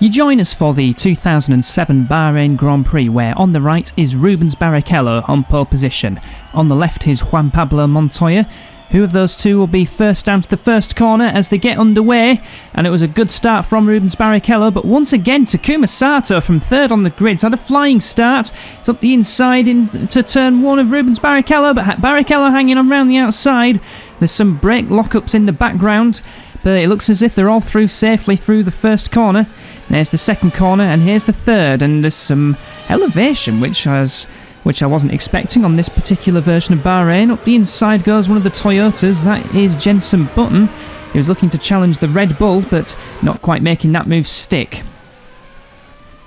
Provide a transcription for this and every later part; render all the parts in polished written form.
You join us for the 2007 Bahrain Grand Prix, where on the right is Rubens Barrichello on pole position. On the left is Juan Pablo Montoya. Who of those two will be first down to the first corner as they get underway? And it was a good start from Rubens Barrichello, but once again Takuma Sato from third on the grid had a flying start. It's up the inside into turn one of Rubens Barrichello, but Barrichello hanging on around the outside. There's some brake lockups in the background, but it looks as if they're all through safely through the first corner. There's the second corner, and here's the third, and there's some elevation, which I wasn't expecting on this particular version of Bahrain. Up the inside goes one of the Toyotas, that is Jenson Button. He was looking to challenge the Red Bull, but not quite making that move stick.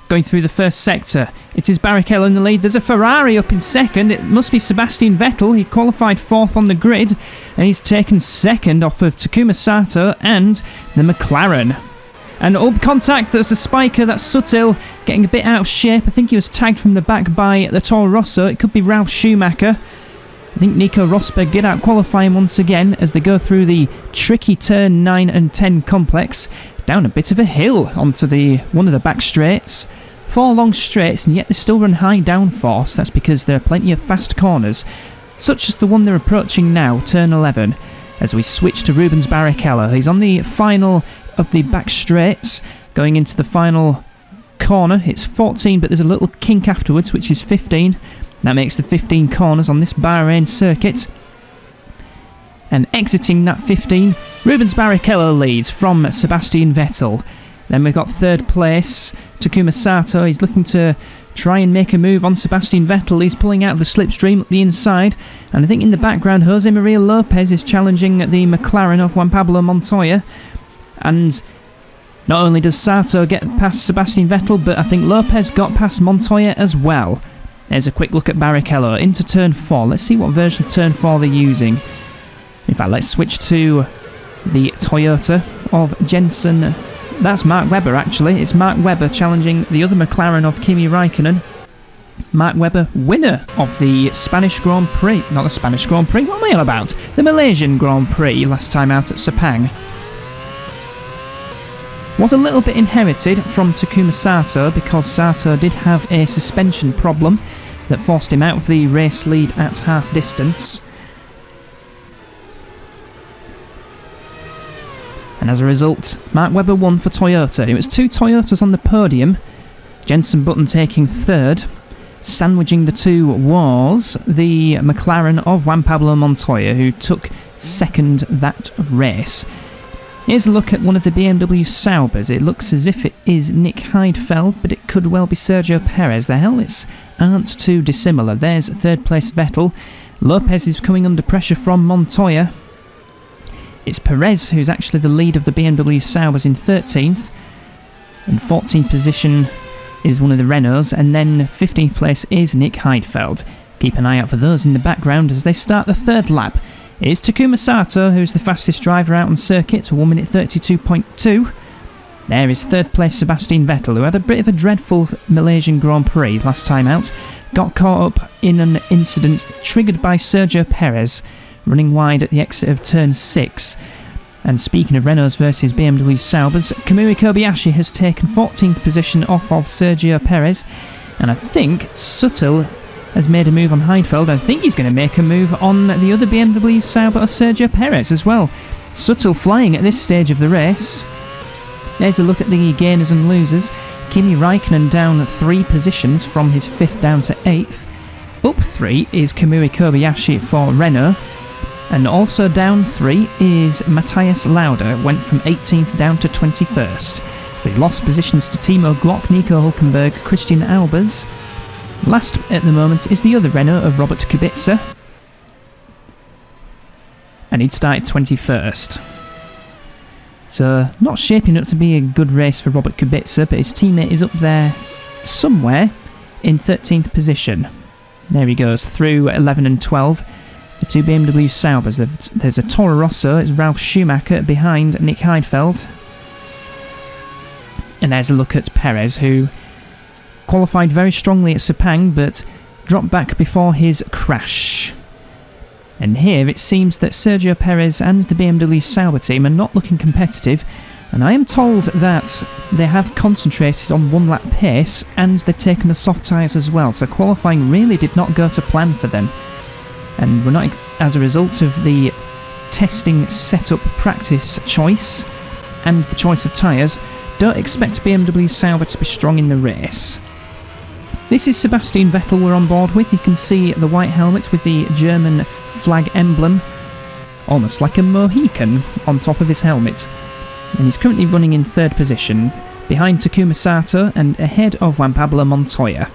Going through the first sector, it is Barrichello in the lead. There's a Ferrari up in second. It must be Sebastian Vettel. He qualified fourth on the grid, and he's taken second off of Takuma Sato and the McLaren. And up contact, there's a spiker, that's Sutil, getting a bit out of shape. I think he was tagged from the back by the Toro Rosso. It could be Ralf Schumacher. I think Nico Rosberg did out-qualify him once again as they go through the tricky turn 9 and 10 complex, down a bit of a hill onto one of the back straights. 4 long straights, and yet they still run high downforce. That's because there are plenty of fast corners, such as the one they're approaching now, turn 11, as we switch to Rubens Barrichello. He's on the final of the back straights, going into the final corner. It's 14, but there's a little kink afterwards, which is 15. That makes the 15 corners on this Bahrain circuit. And exiting that 15, Rubens Barrichello leads from Sebastian Vettel. Then we've got third place, Takuma Sato. He's looking to try and make a move on Sebastian Vettel. He's pulling out of the slipstream up the inside, and I think in the background Jose Maria Lopez is challenging the McLaren of Juan Pablo Montoya. And not only does Sato get past Sebastian Vettel, but I think Lopez got past Montoya as well. There's a quick look at Barrichello into turn 4. Let's see what version of turn 4 they're using. In fact, let's switch to the Toyota of Jenson. That's Mark Webber, actually. It's Mark Webber challenging the other McLaren of Kimi Raikkonen. Mark Webber, winner of the Spanish Grand Prix. Not the Spanish Grand Prix, what am I on about? The Malaysian Grand Prix last time out at Sepang. Was a little bit inherited from Takuma Sato, because Sato did have a suspension problem that forced him out of the race lead at half distance. And as a result, Mark Webber won for Toyota. It was 2 Toyotas on the podium, Jenson Button taking third. Sandwiching the two was the McLaren of Juan Pablo Montoya, who took second that race. Here's a look at one of the BMW Saubers. It looks as if it is Nick Heidfeld, but it could well be Sergio Perez. The helmets aren't too dissimilar. There's third place Vettel. Lopez is coming under pressure from Montoya. It's Perez who's actually the lead of the BMW Saubers in 13th. In 14th position is one of the Renaults, and then 15th place is Nick Heidfeld. Keep an eye out for those in the background as they start the third lap. It's Takuma Sato, who's the fastest driver out on circuit, 1 minute 32.2. There is third place Sebastian Vettel, who had a bit of a dreadful Malaysian Grand Prix last time out. Got caught up in an incident triggered by Sergio Perez, running wide at the exit of turn 6. And speaking of Renaults versus BMW Saubers, Kamui Kobayashi has taken 14th position off of Sergio Perez, and I think Sutil has made a move on Heidfeld. I think he's going to make a move on the other BMW Sauber of Sergio Perez as well. Sutil flying at this stage of the race. There's a look at the gainers and losers. Kimi Raikkonen down 3 positions from his 5th down to 8th. Up 3 is Kamui Kobayashi for Renault. And also down 3 is Matthias Lauda, went from 18th down to 21st. So he lost positions to Timo Glock, Nico Hülkenberg, Christian Albers. Last at the moment is the other Renault of Robert Kubica, and he'd started 21st. So not shaping up to be a good race for Robert Kubica, but his teammate is up there somewhere in 13th position. There he goes through 11 and 12. The 2 BMW Saubers. There's a Toro Rosso, it's Ralf Schumacher behind Nick Heidfeld. And there's a look at Perez, who qualified very strongly at Sepang, but dropped back before his crash. And here it seems that Sergio Perez and the BMW Sauber team are not looking competitive, and I am told that they have concentrated on one lap pace and they've taken the soft tyres as well, so qualifying really did not go to plan for them. And we're not, as a result of the testing setup practice choice and the choice of tyres, don't expect BMW Sauber to be strong in the race. This is Sebastian Vettel we're on board with. You can see the white helmet with the German flag emblem, almost like a Mohican on top of his helmet. And he's currently running in third position, behind Takuma Sato and ahead of Juan Pablo Montoya.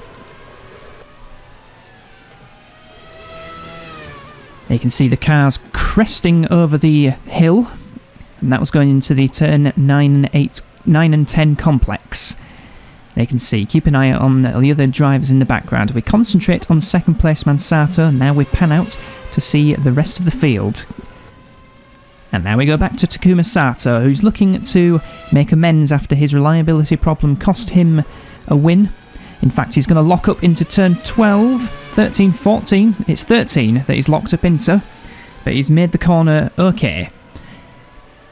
You can see the cars cresting over the hill, and that was going into the turn 9 and 10 complex. You can see, keep an eye on the other drivers in the background. We concentrate on second place man Sato, now we pan out to see the rest of the field. And now we go back to Takuma Sato, who's looking to make amends after his reliability problem cost him a win. In fact, he's going to lock up into turn 12, 13, 14. It's 13 that he's locked up into, but he's made the corner okay.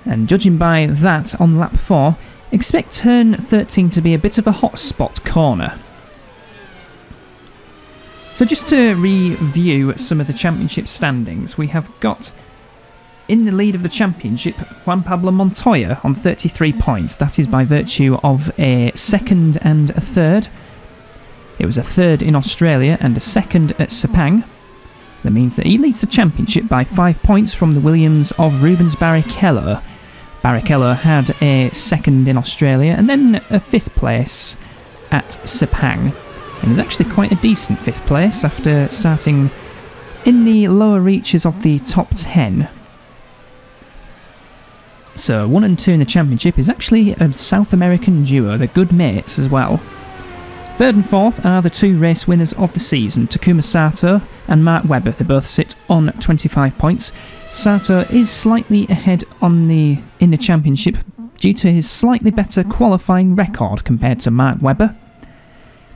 And judging by that on lap 4, expect turn 13 to be a bit of a hotspot corner. So just to review some of the championship standings, we have got in the lead of the championship Juan Pablo Montoya on 33 points. That is by virtue of a second and a third. It was a third in Australia and a second at Sepang. That means that he leads the championship by 5 points from the Williams of Rubens Barrichello. Barrichello had a second in Australia and then a fifth place at Sepang. And was actually quite a decent fifth place after starting in the lower reaches of the top 10. So 1 and 2 in the championship is actually a South American duo, they're good mates as well. Third and fourth are the two race winners of the season, Takuma Sato and Mark Webber. They both sit on 25 points. Sato is slightly ahead in the championship due to his slightly better qualifying record compared to Mark Webber.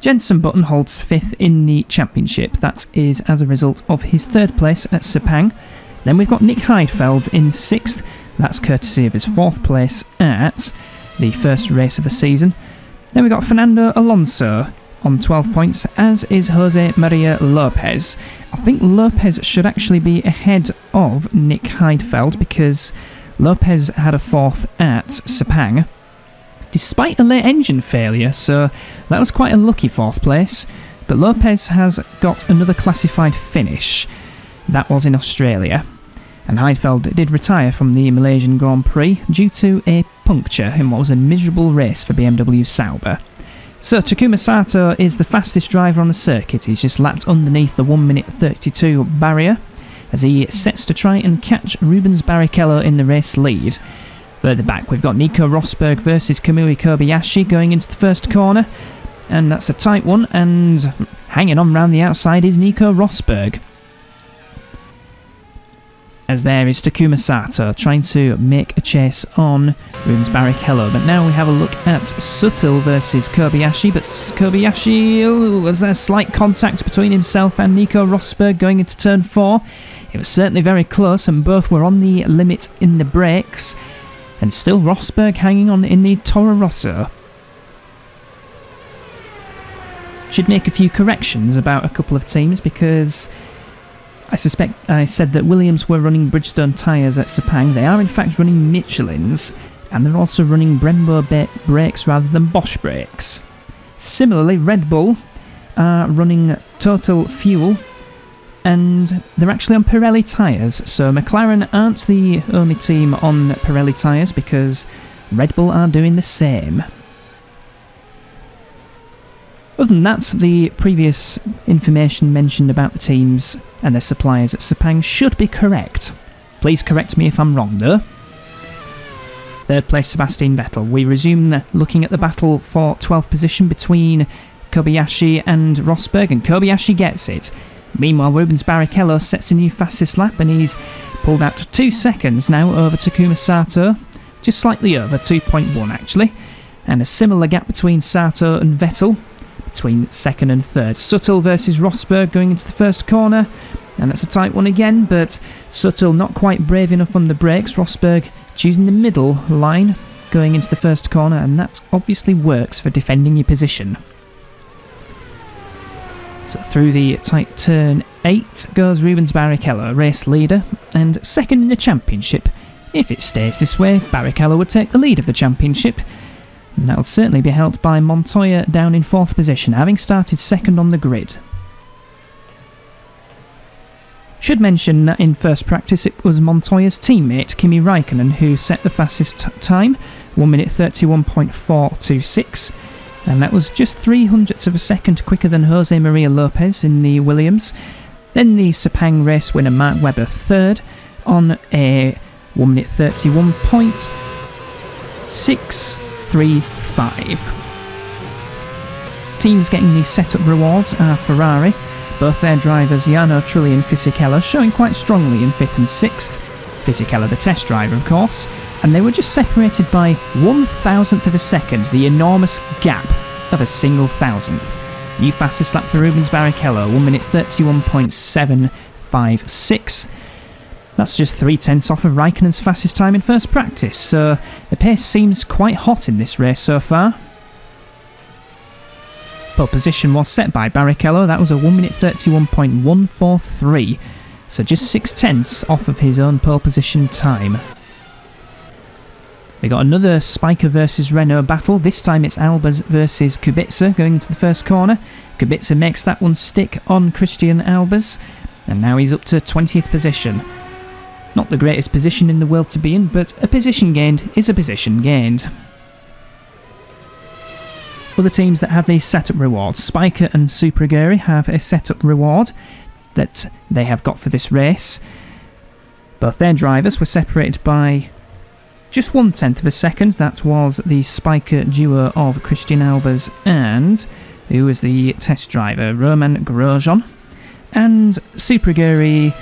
Jenson Button holds 5th in the championship. That is as a result of his third place at Sepang. Then we've got Nick Heidfeld in 6th. That's courtesy of his 4th place at the first race of the season. Then we've got Fernando Alonso on 12 points, as is Jose Maria Lopez. I think Lopez should actually be ahead of Nick Heidfeld because Lopez had a 4th at Sepang, despite a late engine failure, so that was quite a lucky 4th place. But Lopez has got another classified finish. That was in Australia. And Heidfeld did retire from the Malaysian Grand Prix due to a puncture in what was a miserable race for BMW Sauber. So Takuma Sato is the fastest driver on the circuit. He's just lapped underneath the 1 minute 32 barrier as he sets to try and catch Rubens Barrichello in the race lead. Further back we've got Nico Rosberg versus Kamui Kobayashi going into the first corner, and that's a tight one, and hanging on round the outside is Nico Rosberg. As there is Takuma Sato trying to make a chase on Rubens Barrichello. But now we have a look at Suttle versus Kobayashi. But Kobayashi, was there slight contact between himself and Nico Rosberg going into turn 4? It was certainly very close and both were on the limit in the brakes. And still Rosberg hanging on in the Toro Rosso. Should make a few corrections about a couple of teams because I suspect I said that Williams were running Bridgestone tyres at Sepang. They are in fact running Michelin's, and they're also running Brembo brakes rather than Bosch brakes. Similarly, Red Bull are running Total Fuel, and they're actually on Pirelli tyres, so McLaren aren't the only team on Pirelli tyres because Red Bull are doing the same. Other than that, the previous information mentioned about the teams and their suppliers at Sepang should be correct. Please correct me if I'm wrong though. Third place Sebastian Vettel. We resume looking at the battle for 12th position between Kobayashi and Rosberg, and Kobayashi gets it. Meanwhile, Rubens Barrichello sets a new fastest lap and he's pulled out to 2 seconds now over Takuma Sato. Just slightly over, 2.1 actually. And a similar gap between Sato and Vettel, between second and third. Suttle versus Rosberg going into the first corner, and that's a tight one again, but Suttle not quite brave enough on the brakes. Rosberg choosing the middle line, going into the first corner, and that obviously works for defending your position. So through the tight turn 8 goes Rubens Barrichello, race leader, and second in the championship. If it stays this way, Barrichello would take the lead of the championship, and that'll certainly be helped by Montoya down in 4th position, having started second on the grid. Should mention that in first practice it was Montoya's teammate Kimi Räikkönen who set the fastest time, 1 minute 31.426, and that was just 0.03 of a second quicker than Jose Maria Lopez in the Williams. Then the Sepang race winner Mark Webber third on a 1 minute 31.635. Teams getting the setup rewards are Ferrari. Both their drivers, Jarno Trulli and Fisichella, showing quite strongly in 5th and 6th. Fisichella the test driver, of course, and they were just separated by 1,000th of a second, the enormous gap of a single thousandth. New fastest lap for Rubens Barrichello, 1 minute 31.756. That's just 0.3 off of Raikkonen's fastest time in first practice, so the pace seems quite hot in this race so far. Pole position was set by Barrichello, that was a 1 minute 31.143, so just 0.6 off of his own pole position time. We got another Spiker versus Renault battle, this time it's Albers versus Kubica going into the first corner. Kubica makes that one stick on Christian Albers, and now he's up to 20th position. Not the greatest position in the world to be in, but a position gained is a position gained. Other teams that have these setup rewards, Spiker and Superaguri have a setup reward that they have got for this race. Both their drivers were separated by just 1/10 of a second. That was the Spiker duo of Christian Albers and, who was the test driver, Roman Grosjean. And Superaguri,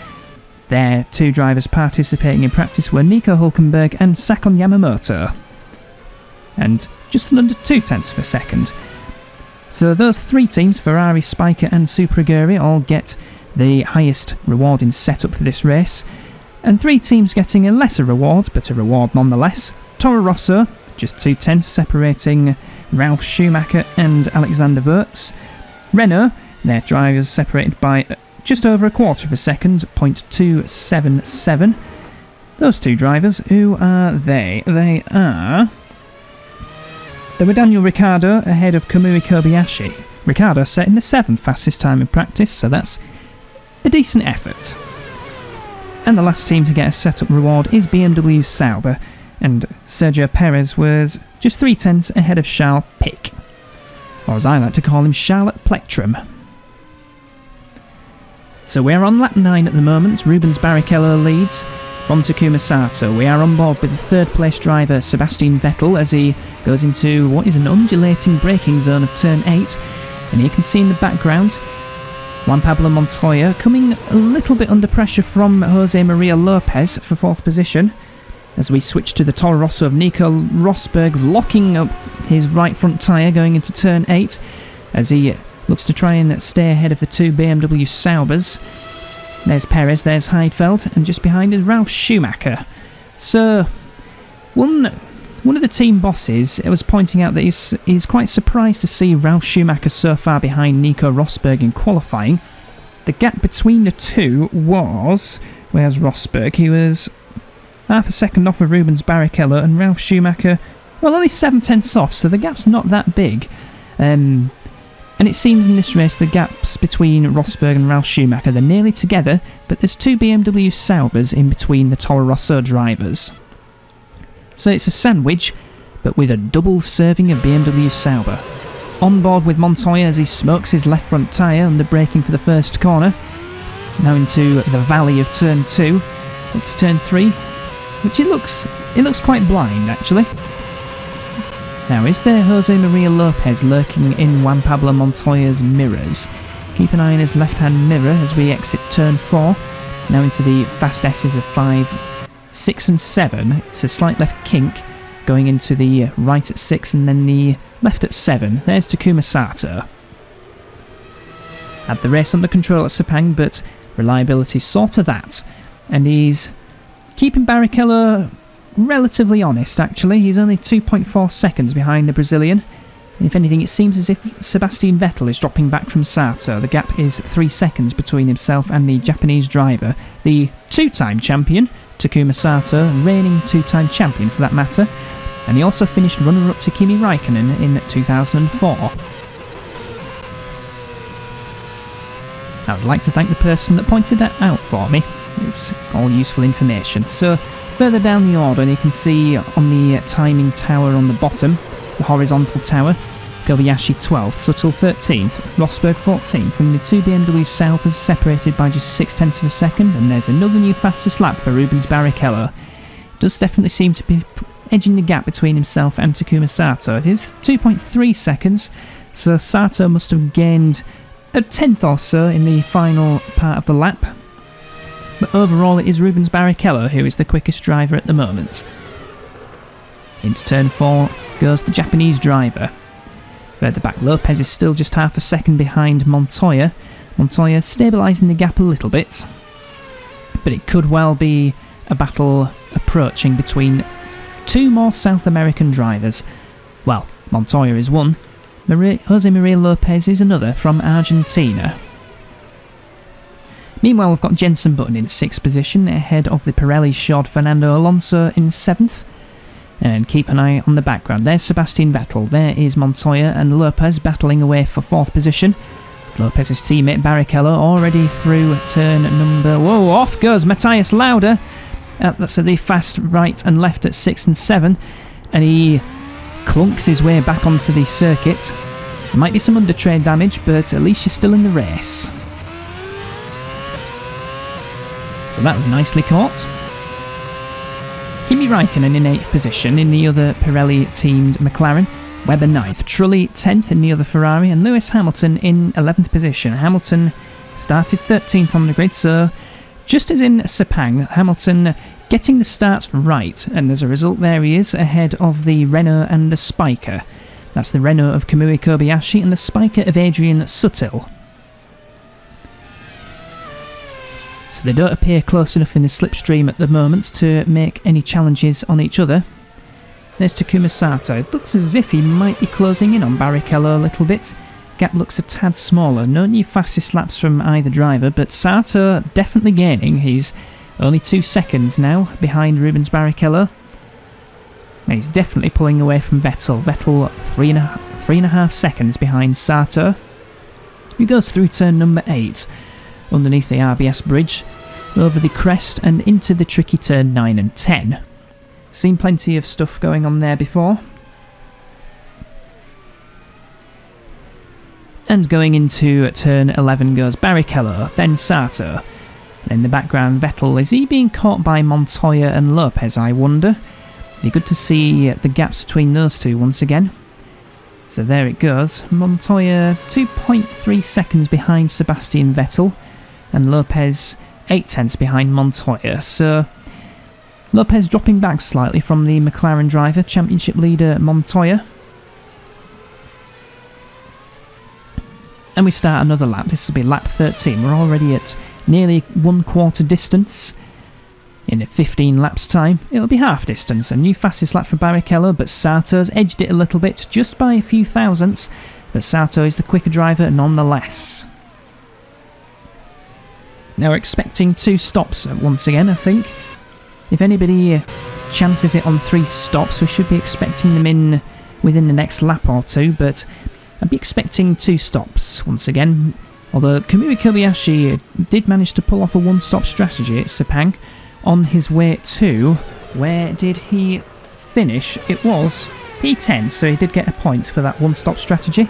their two drivers participating in practice were Nico Hülkenberg and Sakon Yamamoto. And just under 0.2 of a second. So those three teams, Ferrari, Spiker and Superaguri, all get the highest reward in setup for this race. And three teams getting a lesser reward, but a reward nonetheless. Toro Rosso, just 0.2 separating Ralf Schumacher and Alexander Wurz. Renault, their drivers separated by just over 1/4 of a second, 0.277. Those two drivers, who are they? They were Daniel Ricciardo ahead of Kamui Kobayashi. Ricciardo setting the 7th fastest time in practice, so that's a decent effort. And the last team to get a setup reward is BMW Sauber, and Sergio Perez was just 0.3 ahead of Charles Pic, or as I like to call him, Charlotte Plectrum. So we're on lap 9 at the moment. Rubens Barrichello leads from Takuma Sato. We are on board with the third place driver Sebastian Vettel as he goes into what is an undulating braking zone of turn 8, and you can see in the background Juan Pablo Montoya coming a little bit under pressure from Jose Maria Lopez for 4th position, as we switch to the Toro Rosso of Nico Rosberg locking up his right front tyre going into turn 8 as he looks to try and stay ahead of the two BMW Saubers. There's Perez, there's Heidfeld, and just behind is Ralf Schumacher. So, one of the team bosses was pointing out that he's quite surprised to see Ralf Schumacher so far behind Nico Rosberg in qualifying. The gap between the two was, where's Rosberg? He was half a second off of Rubens Barrichello, and Ralf Schumacher, well, only 0.7 off, so the gap's not that big. And it seems in this race the gaps between Rosberg and Ralf Schumacher, they're nearly together, but there's two BMW Saubers in between the Toro Rosso drivers. So it's a sandwich, but with a double serving of BMW Sauber. On board with Montoya as he smokes his left front tyre under braking for the first corner. Now into the valley of turn 2, up to turn 3, which it looks quite blind actually. Now, is there Jose Maria Lopez lurking in Juan Pablo Montoya's mirrors? Keep an eye on his left-hand mirror as we exit turn 4. Now into the fast S's of 5, 6 and 7. It's a slight left kink going into the right at 6 and then the left at 7. There's Takuma Sato. Had the race under control at Sepang, but reliability sort of that. And he's keeping Barrichello relatively honest, actually. He's only 2.4 seconds behind the Brazilian. If anything, it seems as if Sebastian Vettel is dropping back from Sato. The gap is 3 seconds between himself and the Japanese driver, the two-time champion, Takuma Sato, reigning two-time champion for that matter, and he also finished runner-up to Kimi Raikkonen in 2004. I would like to thank the person that pointed that out for me. It's all useful information. So, further down the order, you can see on the timing tower on the bottom, the horizontal tower, Kobayashi 12th, Suttle 13th, Rosberg 14th, and the two BMW Saubers separated by just 0.6 of a second, and there's another new fastest lap for Rubens Barrichello. Does definitely seem to be edging the gap between himself and Takuma Sato. It is 2.3 seconds, so Sato must have gained a tenth or so in the final part of the lap. But overall it is Rubens Barrichello who is the quickest driver at the moment. Into turn 4 goes the Japanese driver. Further back, Lopez is still just half a second behind Montoya. Montoya stabilising the gap a little bit. But it could well be a battle approaching between two more South American drivers. Well, Montoya is one. Jose Maria Lopez is another from Argentina. Meanwhile, we've got Jenson Button in 6th position, ahead of the Pirelli-shod Fernando Alonso in 7th. And keep an eye on the background. There's Sebastian Vettel, there is Montoya and Lopez battling away for 4th position. Lopez's teammate Barrichello already through turn number... Whoa, off goes Matthias Lauda. That's the fast right and left at 6 and 7. And he clunks his way back onto the circuit. There might be some under-train damage, but at least you're still in the race. So that was nicely caught. Kimi Raikkonen in 8th position in the other Pirelli-teamed McLaren, Webber 9th, Trulli 10th in the other Ferrari, and Lewis Hamilton in 11th position. Hamilton started 13th on the grid, so just as in Sepang, Hamilton getting the starts right, and as a result there he is ahead of the Renault and the Spiker. That's the Renault of Kamui Kobayashi and the Spiker of Adrian Sutil. So they don't appear close enough in the slipstream at the moment to make any challenges on each other. There's Takuma Sato. It looks as if he might be closing in on Barrichello a little bit. Gap looks a tad smaller. No new fastest laps from either driver, but Sato definitely gaining. He's only 2 seconds now behind Rubens Barrichello. And he's definitely pulling away from Vettel. Vettel 3.5 seconds behind Sato. He goes through turn number 8. Underneath the RBS bridge, over the crest and into the tricky turn 9 and 10. Seen plenty of stuff going on there before. And going into turn 11 goes Barrichello, then Sato. And in the background Vettel, is he being caught by Montoya and Lopez, I wonder? Be good to see the gaps between those two once again. So there it goes, Montoya 2.3 seconds behind Sebastian Vettel, and Lopez 0.8 behind Montoya, so Lopez dropping back slightly from the McLaren driver, championship leader Montoya. And we start another lap. This will be lap 13. We're already at nearly 1/4 distance. In 15 laps time, it'll be half distance. A new fastest lap for Barrichello, but Sato's edged it a little bit, just by a few thousandths, but Sato is the quicker driver nonetheless. Now we're expecting 2 stops once again, I think. If anybody chances it on 3 stops, we should be expecting them in within the next lap or 2, but I'd be expecting 2 stops once again. Although Kamui Kobayashi did manage to pull off a 1-stop strategy at Sepang on his way to... Where did he finish? It was P10, so he did get a point for that 1-stop strategy.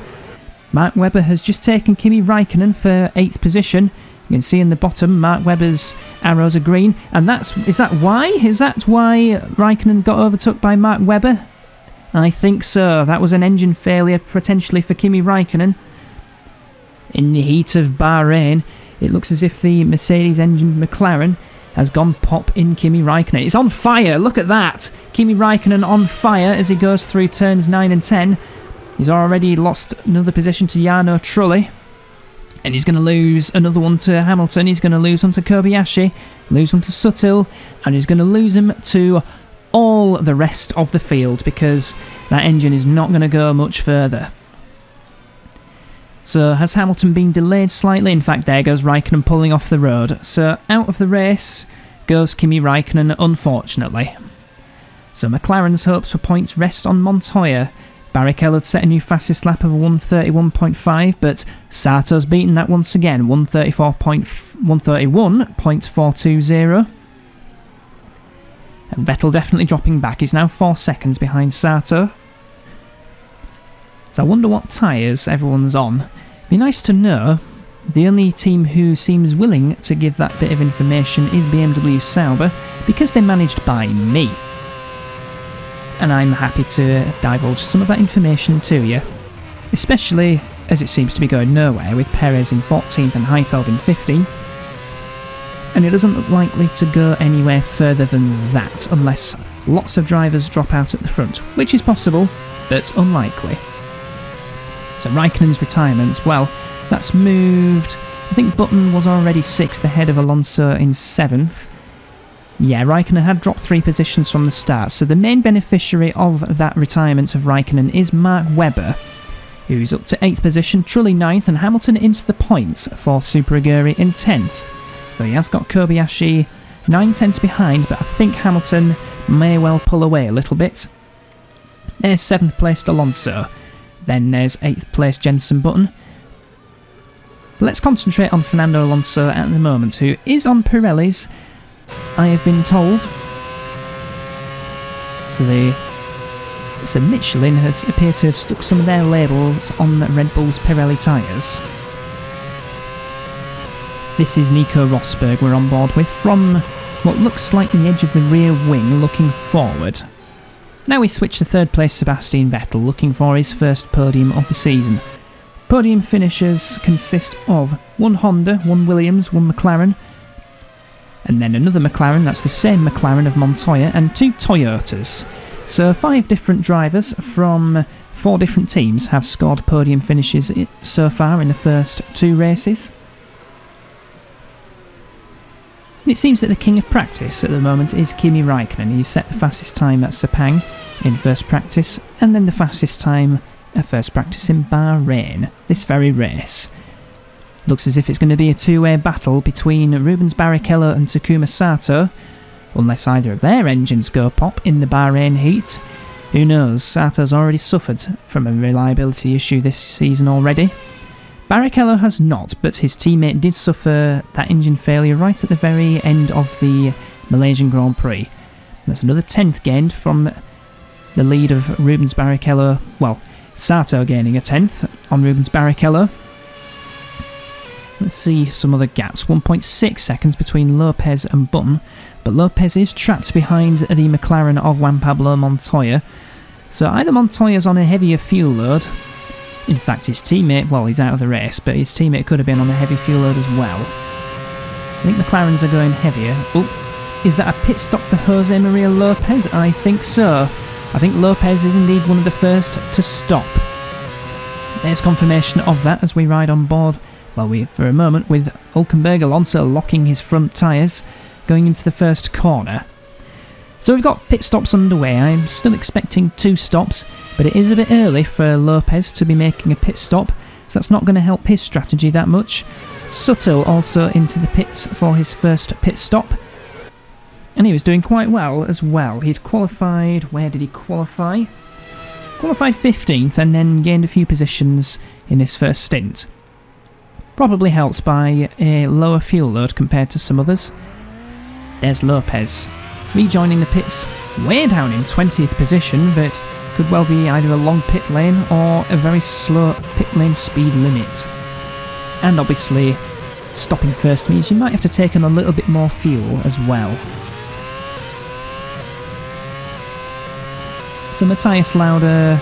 Mark Webber has just taken Kimi Raikkonen for 8th position. You can see in the bottom, Mark Webber's arrows are green, and is that why Raikkonen got overtook by Mark Webber? I think so. That was an engine failure potentially for Kimi Raikkonen. In the heat of Bahrain, it looks as if the Mercedes-engined McLaren has gone pop in Kimi Raikkonen. It's on fire, look at that! Kimi Raikkonen on fire as he goes through turns 9 and 10. He's already lost another position to Jarno Trulli. And he's going to lose another one to Hamilton, he's going to lose one to Kobayashi, lose one to Sutil, and he's going to lose him to all the rest of the field because that engine is not going to go much further. So has Hamilton been delayed slightly? In fact, there goes Raikkonen pulling off the road. So out of the race goes Kimi Raikkonen, unfortunately. So McLaren's hopes for points rest on Montoya. Barrichello had set a new fastest lap of 1:31.5, but Sato's beaten that once again, 1:31.420. And Vettel definitely dropping back. He's now 4 seconds behind Sato. So I wonder what tyres everyone's on. Be nice to know. The only team who seems willing to give that bit of information is BMW Sauber, because they're managed by me. And I'm happy to divulge some of that information to you, especially as it seems to be going nowhere with Perez in 14th and Heifeld in 15th. And it doesn't look likely to go anywhere further than that unless lots of drivers drop out at the front, which is possible, but unlikely. So Raikkonen's retirement, well, that's moved. I think Button was already 6th ahead of Alonso in 7th. Yeah, Raikkonen had dropped 3 positions from the start, so the main beneficiary of that retirement of Raikkonen is Mark Webber, who's up to 8th position, Trulli 9th, and Hamilton into the points for Super Aguri in 10th. So he has got Kobayashi 9/10 behind, but I think Hamilton may well pull away a little bit. There's 7th placed Alonso. Then there's 8th place Jenson Button. But let's concentrate on Fernando Alonso at the moment, who is on Pirelli's, I have been told. So Michelin has appeared to have stuck some of their labels on Red Bull's Pirelli tyres. This is Nico Rosberg we're on board with from what looks like the edge of the rear wing looking forward. Now we switch to 3rd place Sebastian Vettel, looking for his first podium of the season. Podium finishers consist of 1 Honda, 1 Williams, 1 McLaren, and then another McLaren, that's the same McLaren of Montoya, and 2 Toyotas. So 5 different drivers from 4 different teams have scored podium finishes so far in the first 2 races. And it seems that the king of practice at the moment is Kimi Raikkonen. He's set the fastest time at Sepang in first practice, and then the fastest time at first practice in Bahrain, this very race. Looks as if it's going to be a 2-way battle between Rubens Barrichello and Takuma Sato, unless either of their engines go pop in the Bahrain heat. Who knows, Sato's already suffered from a reliability issue this season already. Barrichello has not, but his teammate did suffer that engine failure right at the very end of the Malaysian Grand Prix. That's another 10th gained from the lead of Rubens Barrichello, well, Sato gaining a 10th on Rubens Barrichello. Let's see some other gaps. 1.6 seconds between Lopez and Button, but Lopez is trapped behind the McLaren of Juan Pablo Montoya. So either Montoya's on a heavier fuel load. In fact, his teammate, well, he's out of the race, but his teammate could have been on a heavy fuel load as well. I think McLarens are going heavier. Oh, is that a pit stop for Jose Maria Lopez? I think so. I think Lopez is indeed one of the first to stop. There's confirmation of that as we ride on board. Well, for a moment with Hülkenberg, Alonso locking his front tyres, going into the first corner. So we've got pit stops underway. I'm still expecting 2 stops, but it is a bit early for Lopez to be making a pit stop, so that's not going to help his strategy that much. Suttel also into the pits for his first pit stop, and he was doing quite well as well. He'd qualified, where did he qualify? Qualified 15th and then gained a few positions in his first stint. Probably helped by a lower fuel load compared to some others. There's Lopez, rejoining the pits way down in 20th position, but could well be either a long pit lane or a very slow pit lane speed limit. And obviously, stopping first means you might have to take on a little bit more fuel as well. So Matthias Lauda,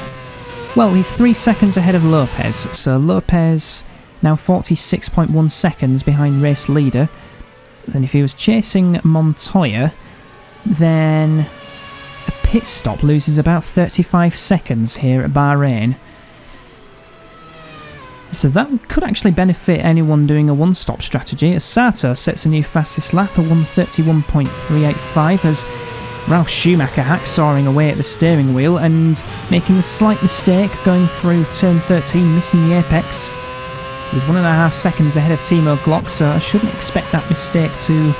well, he's 3 seconds ahead of Lopez, so Lopez now 46.1 seconds behind race leader. Then if he was chasing Montoya, then a pit stop loses about 35 seconds here at Bahrain. So that could actually benefit anyone doing a one-stop strategy, as Sato sets a new fastest lap at 1:31.385 as Ralf Schumacher hacksawing away at the steering wheel and making a slight mistake going through turn 13, missing the apex. He was 1.5 seconds ahead of Timo Glock, so I shouldn't expect that mistake to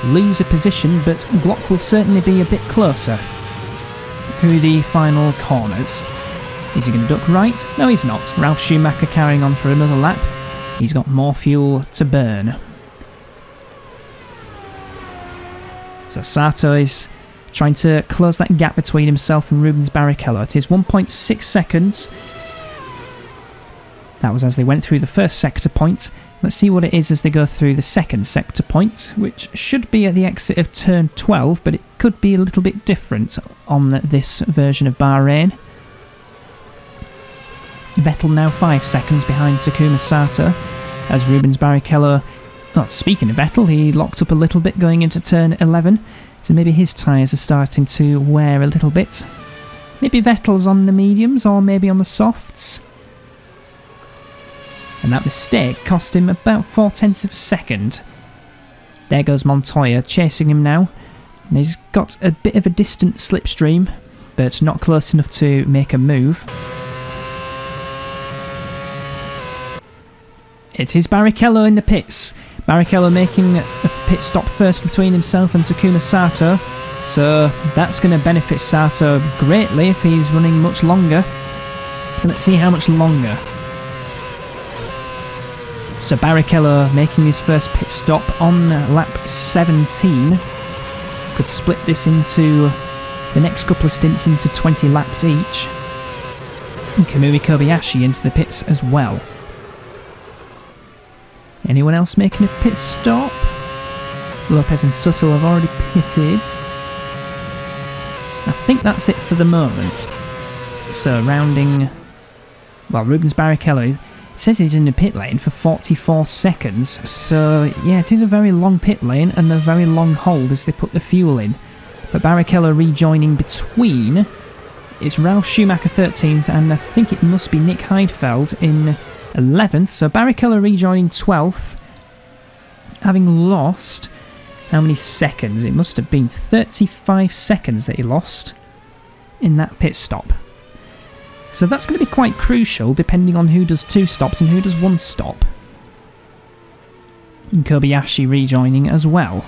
lose a position, but Glock will certainly be a bit closer through the final corners. Is he going to duck right? No, he's not. Ralf Schumacher carrying on for another lap. He's got more fuel to burn. So Sato is trying to close that gap between himself and Rubens Barrichello. It is 1.6 seconds. That was as they went through the first sector point. Let's see what it is as they go through the second sector point, which should be at the exit of turn 12, but it could be a little bit different on this version of Bahrain. Vettel now 5 seconds behind Takuma Sato, as Rubens Barrichello... Well, speaking of Vettel, he locked up a little bit going into turn 11, so maybe his tyres are starting to wear a little bit. Maybe Vettel's on the mediums, or maybe on the softs. And that mistake cost him about 0.4 of a second. There goes Montoya, chasing him now. And he's got a bit of a distant slipstream, but not close enough to make a move. It is Barrichello in the pits. Barrichello making a pit stop first between himself and Takuma Sato. So that's going to benefit Sato greatly if he's running much longer. Let's see how much longer. So Barrichello making his first pit stop on lap 17. Could split this into the next couple of stints into 20 laps each. And Kamui Kobayashi into the pits as well. Anyone else making a pit stop? Lopez and Suttle have already pitted. I think that's it for the moment. So rounding... Well, Rubens Barrichello... It says he's in the pit lane for 44 seconds, so yeah, it is a very long pit lane and a very long hold as they put the fuel in. But Barrichello rejoining between, it's Ralf Schumacher 13th, and I think it must be Nick Heidfeld in 11th, so Barrichello rejoining 12th, having lost, how many seconds? It must have been 35 seconds that he lost in that pit stop. So that's going to be quite crucial depending on who does 2 stops and who does 1 stop. And Kobayashi rejoining as well.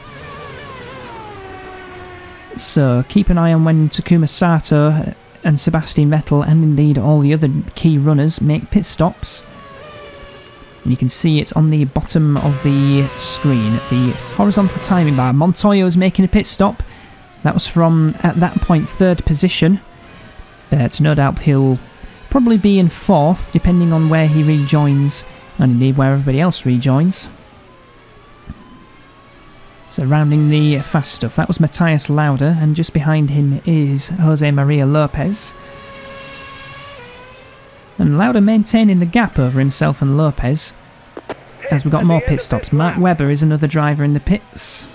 So keep an eye on when Takuma Sato and Sebastian Vettel and indeed all the other key runners make pit stops. And you can see it on the bottom of the screen, the horizontal timing bar. Montoya is making a pit stop. That was from, at that point, 3rd position. But no doubt he'll probably be in 4th, depending on where he rejoins, and indeed where everybody else rejoins. So rounding the fast stuff, that was Matthias Lauda, and just behind him is Jose Maria Lopez. And Lauda maintaining the gap over himself and Lopez, as we've got more pit stops. Mark Webber is another driver in the pits.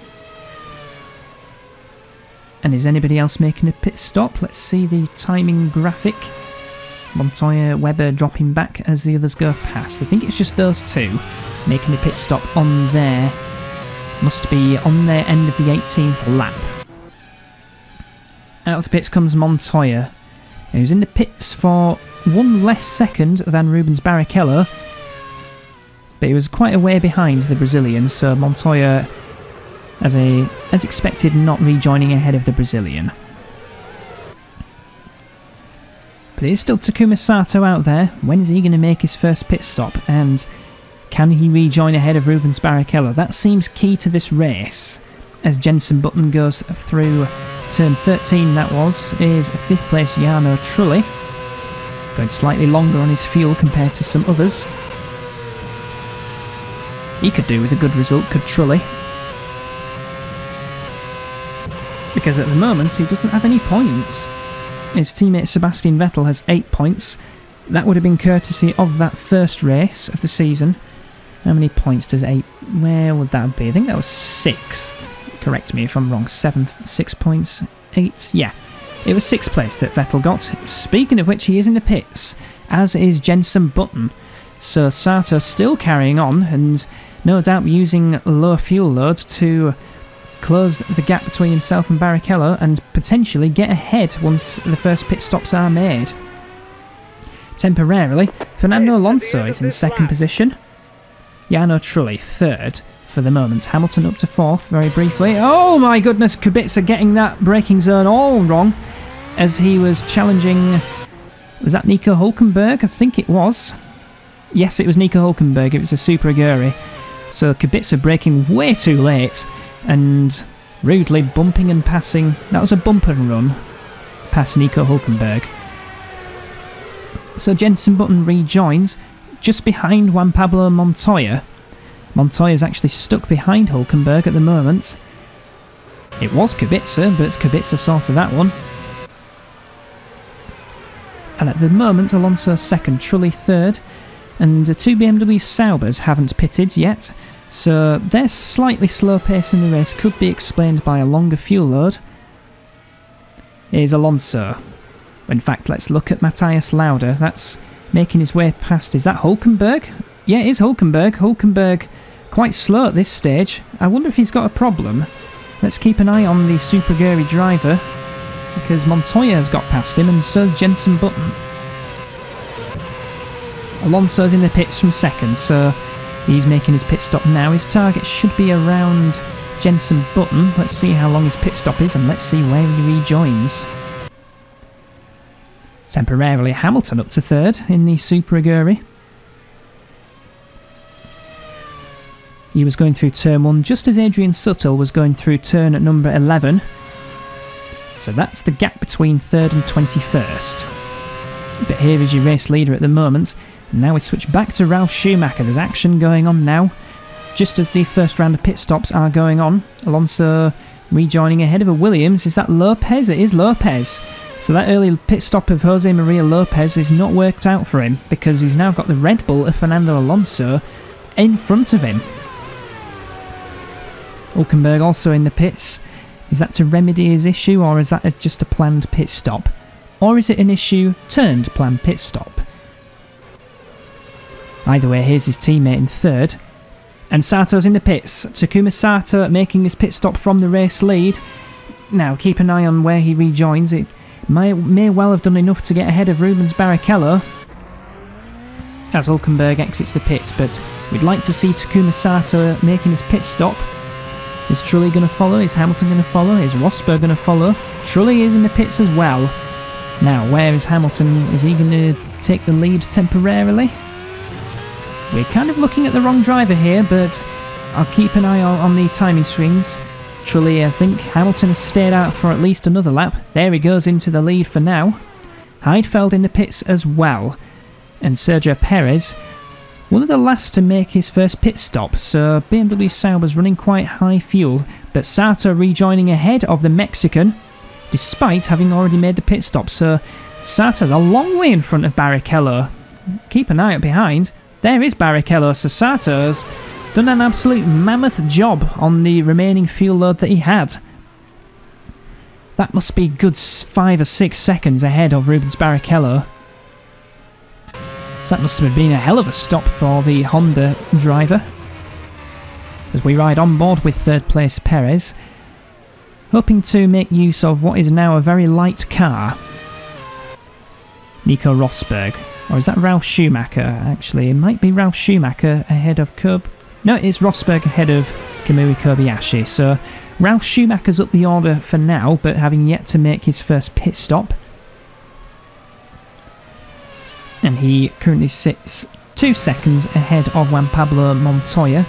And is anybody else making a pit stop? Let's see the timing graphic. Montoya, Webber dropping back as the others go past. I think it's just those two making a pit stop on their... Must be on their end of the 18th lap. Out of the pits comes Montoya, who's in the pits for 1 less second than Rubens Barrichello, but he was quite a way behind the Brazilian, so Montoya, as expected, not rejoining ahead of the Brazilian. But it is still Takuma Sato out there. When is he going to make his first pit stop? And can he rejoin ahead of Rubens Barrichello? That seems key to this race. As Jenson Button goes through turn 13, that is 5th place Jarno Trulli. Going slightly longer on his fuel compared to some others. He could do with a good result, could Trulli. Because at the moment he doesn't have any points. His teammate Sebastian Vettel has 8 points. That would have been courtesy of that first race of the season. How many points does 8... Where would that be? I think that was 6th. Correct me if I'm wrong. 7th, 6 points, 8... Yeah, it was 6th place that Vettel got. Speaking of which, he is in the pits, as is Jenson Button. So Sato still carrying on, and no doubt using low fuel load to close the gap between himself and Barrichello and potentially get ahead once the first pit stops are made. Temporarily, Fernando Alonso is in second position. Jarno Trulli third for the moment. Hamilton up to fourth very briefly. Oh my goodness, Kubica getting that braking zone all wrong as he was challenging... Was that Nico Hülkenberg? I think it was. Yes, it was Nico Hülkenberg. It was a Super Aguri. So Kubica braking way too late and rudely bumping and passing. That was a bump and run past Nico Hülkenberg. So Jenson Button rejoins just behind Juan Pablo Montoya. Montoya's actually stuck behind Hülkenberg at the moment. It was Kubica, but Kubica sorted that one. And at the moment, Alonso second, Trulli third, and the two BMW Saubers haven't pitted yet, so their slightly slow pace in the race could be explained by a longer fuel load. Here's Alonso. In fact, let's look at Matthias Lauda. That's making his way past. Is that Hülkenberg? Yeah, it is Hülkenberg. Hülkenberg quite slow at this stage. I wonder if he's got a problem. Let's keep an eye on the Super Aguri driver, because Montoya has got past him and so's Jenson Button. Alonso's in the pits from second, so he's making his pit stop now. His target should be around Jenson Button. Let's see how long his pit stop is and let's see where he rejoins. Temporarily Hamilton up to third in the Super Aguri. He was going through turn 1 just as Adrian Suttle was going through turn at number 11. So that's the gap between 3rd and 21st. But here is your race leader at the moment. And now we switch back to Ralf Schumacher. There's action going on now. Just as the first round of pit stops are going on. Alonso rejoining ahead of a Williams. Is that Lopez? It is Lopez. So that early pit stop of Jose Maria Lopez is not worked out for him, because he's now got the Red Bull of Fernando Alonso in front of him. Hülkenberg also in the pits. Is that to remedy his issue, or is that just a planned pit stop? Or is it an issue turned planned pit stop? Either way, here's his teammate in third. And Sato's in the pits. Takuma Sato making his pit stop from the race lead. Now, keep an eye on where he rejoins. It may well have done enough to get ahead of Rubens Barrichello as Hülkenberg exits the pits, but we'd like to see Takuma Sato making his pit stop. Is Trulli going to follow? Is Hamilton going to follow? Is Rosberg going to follow? Trulli is in the pits as well. Now, where is Hamilton? Is he going to take the lead temporarily? We're kind of looking at the wrong driver here, but I'll keep an eye on the timing screens. Trulli, I think Hamilton has stayed out for at least another lap. There he goes into the lead for now. Heidfeld in the pits as well. And Sergio Perez, one of the last to make his first pit stop, so BMW Sauber's running quite high fuel, but Sato rejoining ahead of the Mexican, despite having already made the pit stop, so Sato's a long way in front of Barrichello. Keep an eye out behind. There is Barrichello, so Sato's done an absolute mammoth job on the remaining fuel load that he had. That must be good 5 or 6 seconds ahead of Rubens Barrichello. So that must have been a hell of a stop for the Honda driver. As we ride on board with third place Perez, hoping to make use of what is now a very light car. Nico Rosberg. Or is that Ralf Schumacher? Actually, it might be Ralf Schumacher ahead of No, it's Rosberg ahead of Kamui Kobayashi. So Ralf Schumacher's up the order for now, but having yet to make his first pit stop. And he currently sits 2 seconds ahead of Juan Pablo Montoya.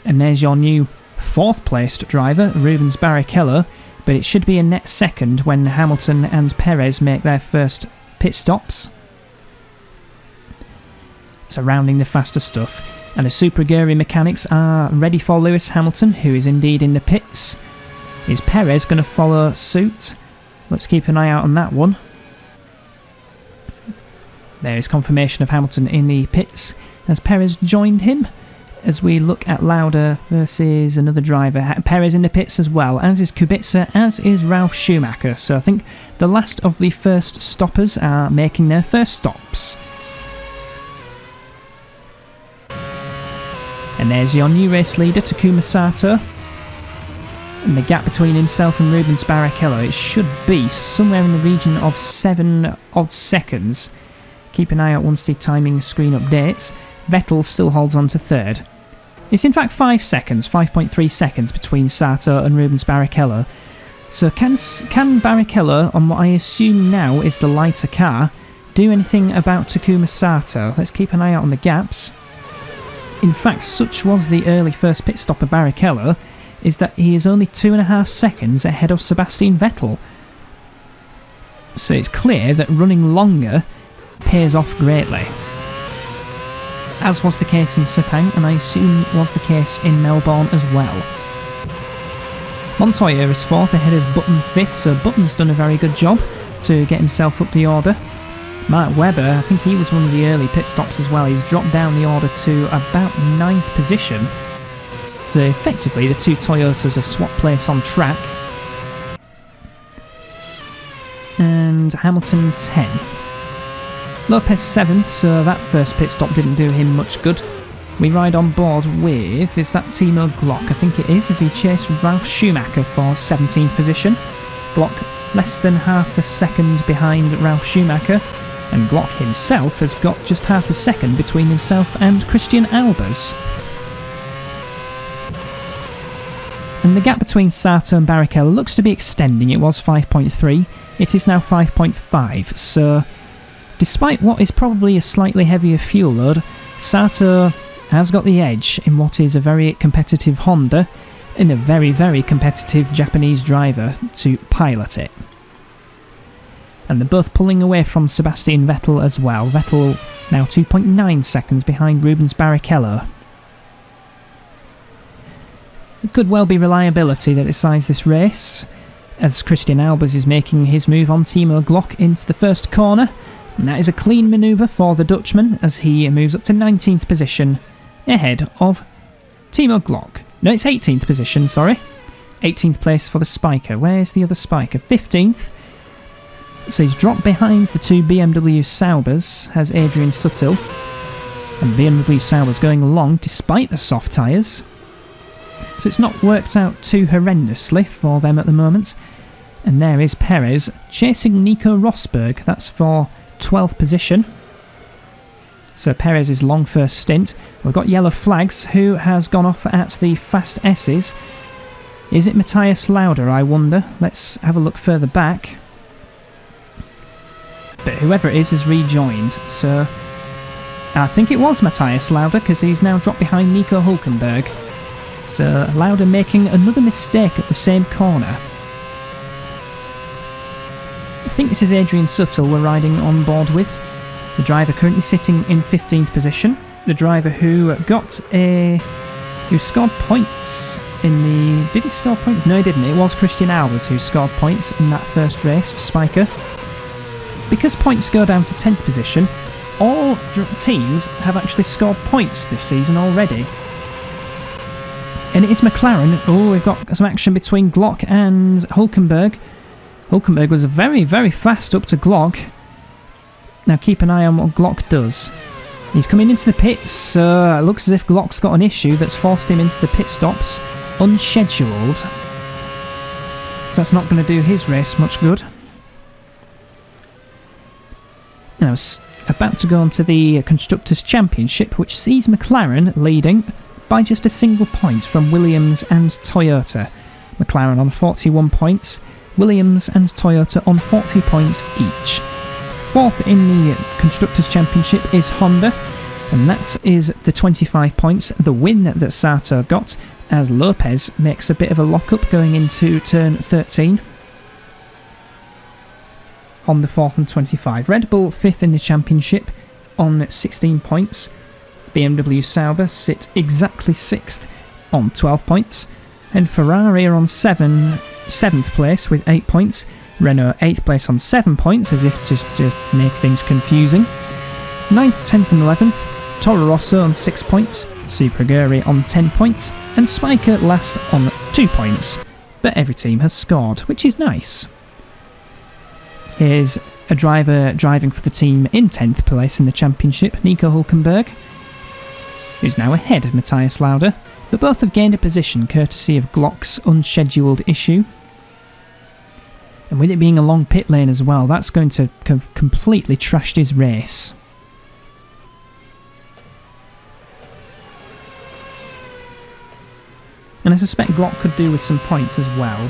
And there's your new 4th placed driver, Rubens Barrichello, but it should be a net second when Hamilton and Perez make their first pit stops. So rounding the faster stuff. And the Super Aguri mechanics are ready for Lewis Hamilton, who is indeed in the pits. Is Perez going to follow suit? Let's keep an eye out on that one. There is confirmation of Hamilton in the pits as Perez joined him. As we look at Lauda versus another driver, Perez in the pits as well, as is Kubica, as is Ralf Schumacher. So I think the last of the first stoppers are making their first stops. And there's your new race leader, Takuma Sato. And the gap between himself and Rubens Barrichello, it should be somewhere in the region of 7 odd seconds. Keep an eye out once the timing screen updates. Vettel still holds on to third. It's in fact 5 seconds, 5.3 seconds between Sato and Rubens Barrichello. So can Barrichello, on what I assume now is the lighter car, do anything about Takuma Sato? Let's keep an eye out on the gaps. In fact, such was the early first pit stop of Barrichello, is that he is only 2.5 seconds ahead of Sebastian Vettel. So it's clear that running longer pays off greatly. As was the case in Sepang, and I assume was the case in Melbourne as well. Montoya is 4th ahead of Button 5th, so Button's done a very good job to get himself up the order. Mark Webber, I think he was one of the early pit stops as well. He's dropped down the order to about 9th position. So effectively the two Toyotas have swapped place on track. And Hamilton 10th. Lopez 7th, so that first pit stop didn't do him much good. We ride on board with, is that Timo Glock? I think it is, as he chased Ralf Schumacher for 17th position. Glock less than half a second behind Ralf Schumacher, and Glock himself has got just half a second between himself and Christian Albers. And the gap between Sato and Barrichello looks to be extending. It was 5.3, it is now 5.5, so despite what is probably a slightly heavier fuel load, Sato has got the edge in what is a very competitive Honda and a very, very competitive Japanese driver to pilot it. And they're both pulling away from Sebastian Vettel as well. Vettel now 2.9 seconds behind Rubens Barrichello. It could well be reliability that decides this race, as Christian Albers is making his move on Timo Glock into the first corner. And that is a clean manoeuvre for the Dutchman as he moves up to 19th position ahead of Timo Glock. No, it's 18th position, sorry. 18th place for the Spiker. Where's the other Spiker? 15th. So he's dropped behind the two BMW Saubers, has Adrian Sutil. And BMW Saubers going along despite the soft tyres. So it's not worked out too horrendously for them at the moment. And there is Perez chasing Nico Rosberg. That's for 12th position. So Perez's long first stint. We've got yellow flags. Who has gone off at the fast S's? Is it Matthias Lauda, I wonder? Let's have a look further back. But whoever it is has rejoined. So I think it was Matthias Lauda, because he's now dropped behind Nico Hülkenberg. So Lauda making another mistake at the same corner. I think this is Adrian Sutil we're riding on board with. The driver currently sitting in 15th position. The driver who scored points in the... Did he score points? No, he didn't. It was Christian Albers who scored points in that first race for Spiker. Because points go down to 10th position, all teams have actually scored points this season already. And it is McLaren. Oh, we've got some action between Glock and Hülkenberg. Hülkenberg was very, very fast up to Glock. Now keep an eye on what Glock does. He's coming into the pits, so it looks as if Glock's got an issue that's forced him into the pit stops unscheduled. So that's not going to do his race much good. Now it's about to go on to the Constructors' Championship, which sees McLaren leading by just a single point from Williams and Toyota. McLaren on 41 points, Williams and Toyota on 40 points each. Fourth in the Constructors' Championship is Honda, and that is the 25 points, the win that Sato got, as Lopez makes a bit of a lock-up going into turn 13. Honda 4th and 25. Red Bull 5th in the Championship on 16 points. BMW Sauber sit exactly 6th on 12 points. And Ferrari are on 7th place with 8 points. Renault 8th place on 7 points, as if just to make things confusing. 9th, 10th and 11th. Toro Rosso on 6 points. Superguri on 10 points. And Spiker last on 2 points. But every team has scored, which is nice. Here's a driver driving for the team in 10th place in the championship, Nico Hülkenberg, who's now ahead of Matthias Lauda. But both have gained a position courtesy of Glock's unscheduled issue. And with it being a long pit lane as well, that's going to have completely trashed his race. And I suspect Glock could do with some points as well.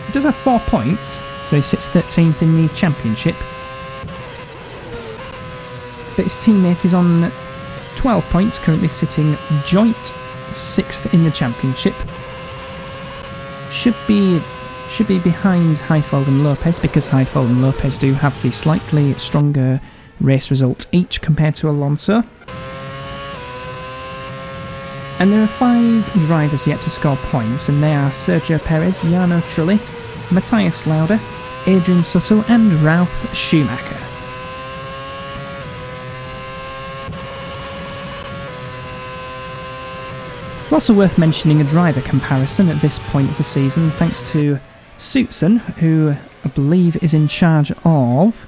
He does have 4 points, so he sits 13th in the championship. But his teammate is on 12 points, currently sitting joint 6th in the championship. Should be behind Heifeld and Lopez, because Heifeld and Lopez do have the slightly stronger race result each compared to Alonso. And there are 5 drivers yet to score points, and they are Sergio Perez, Jarno Trulli, Matthias Lauda, Adrian Sutil and Ralf Schumacher. It's also worth mentioning a driver comparison at this point of the season, thanks to Suitson, who I believe is in charge of...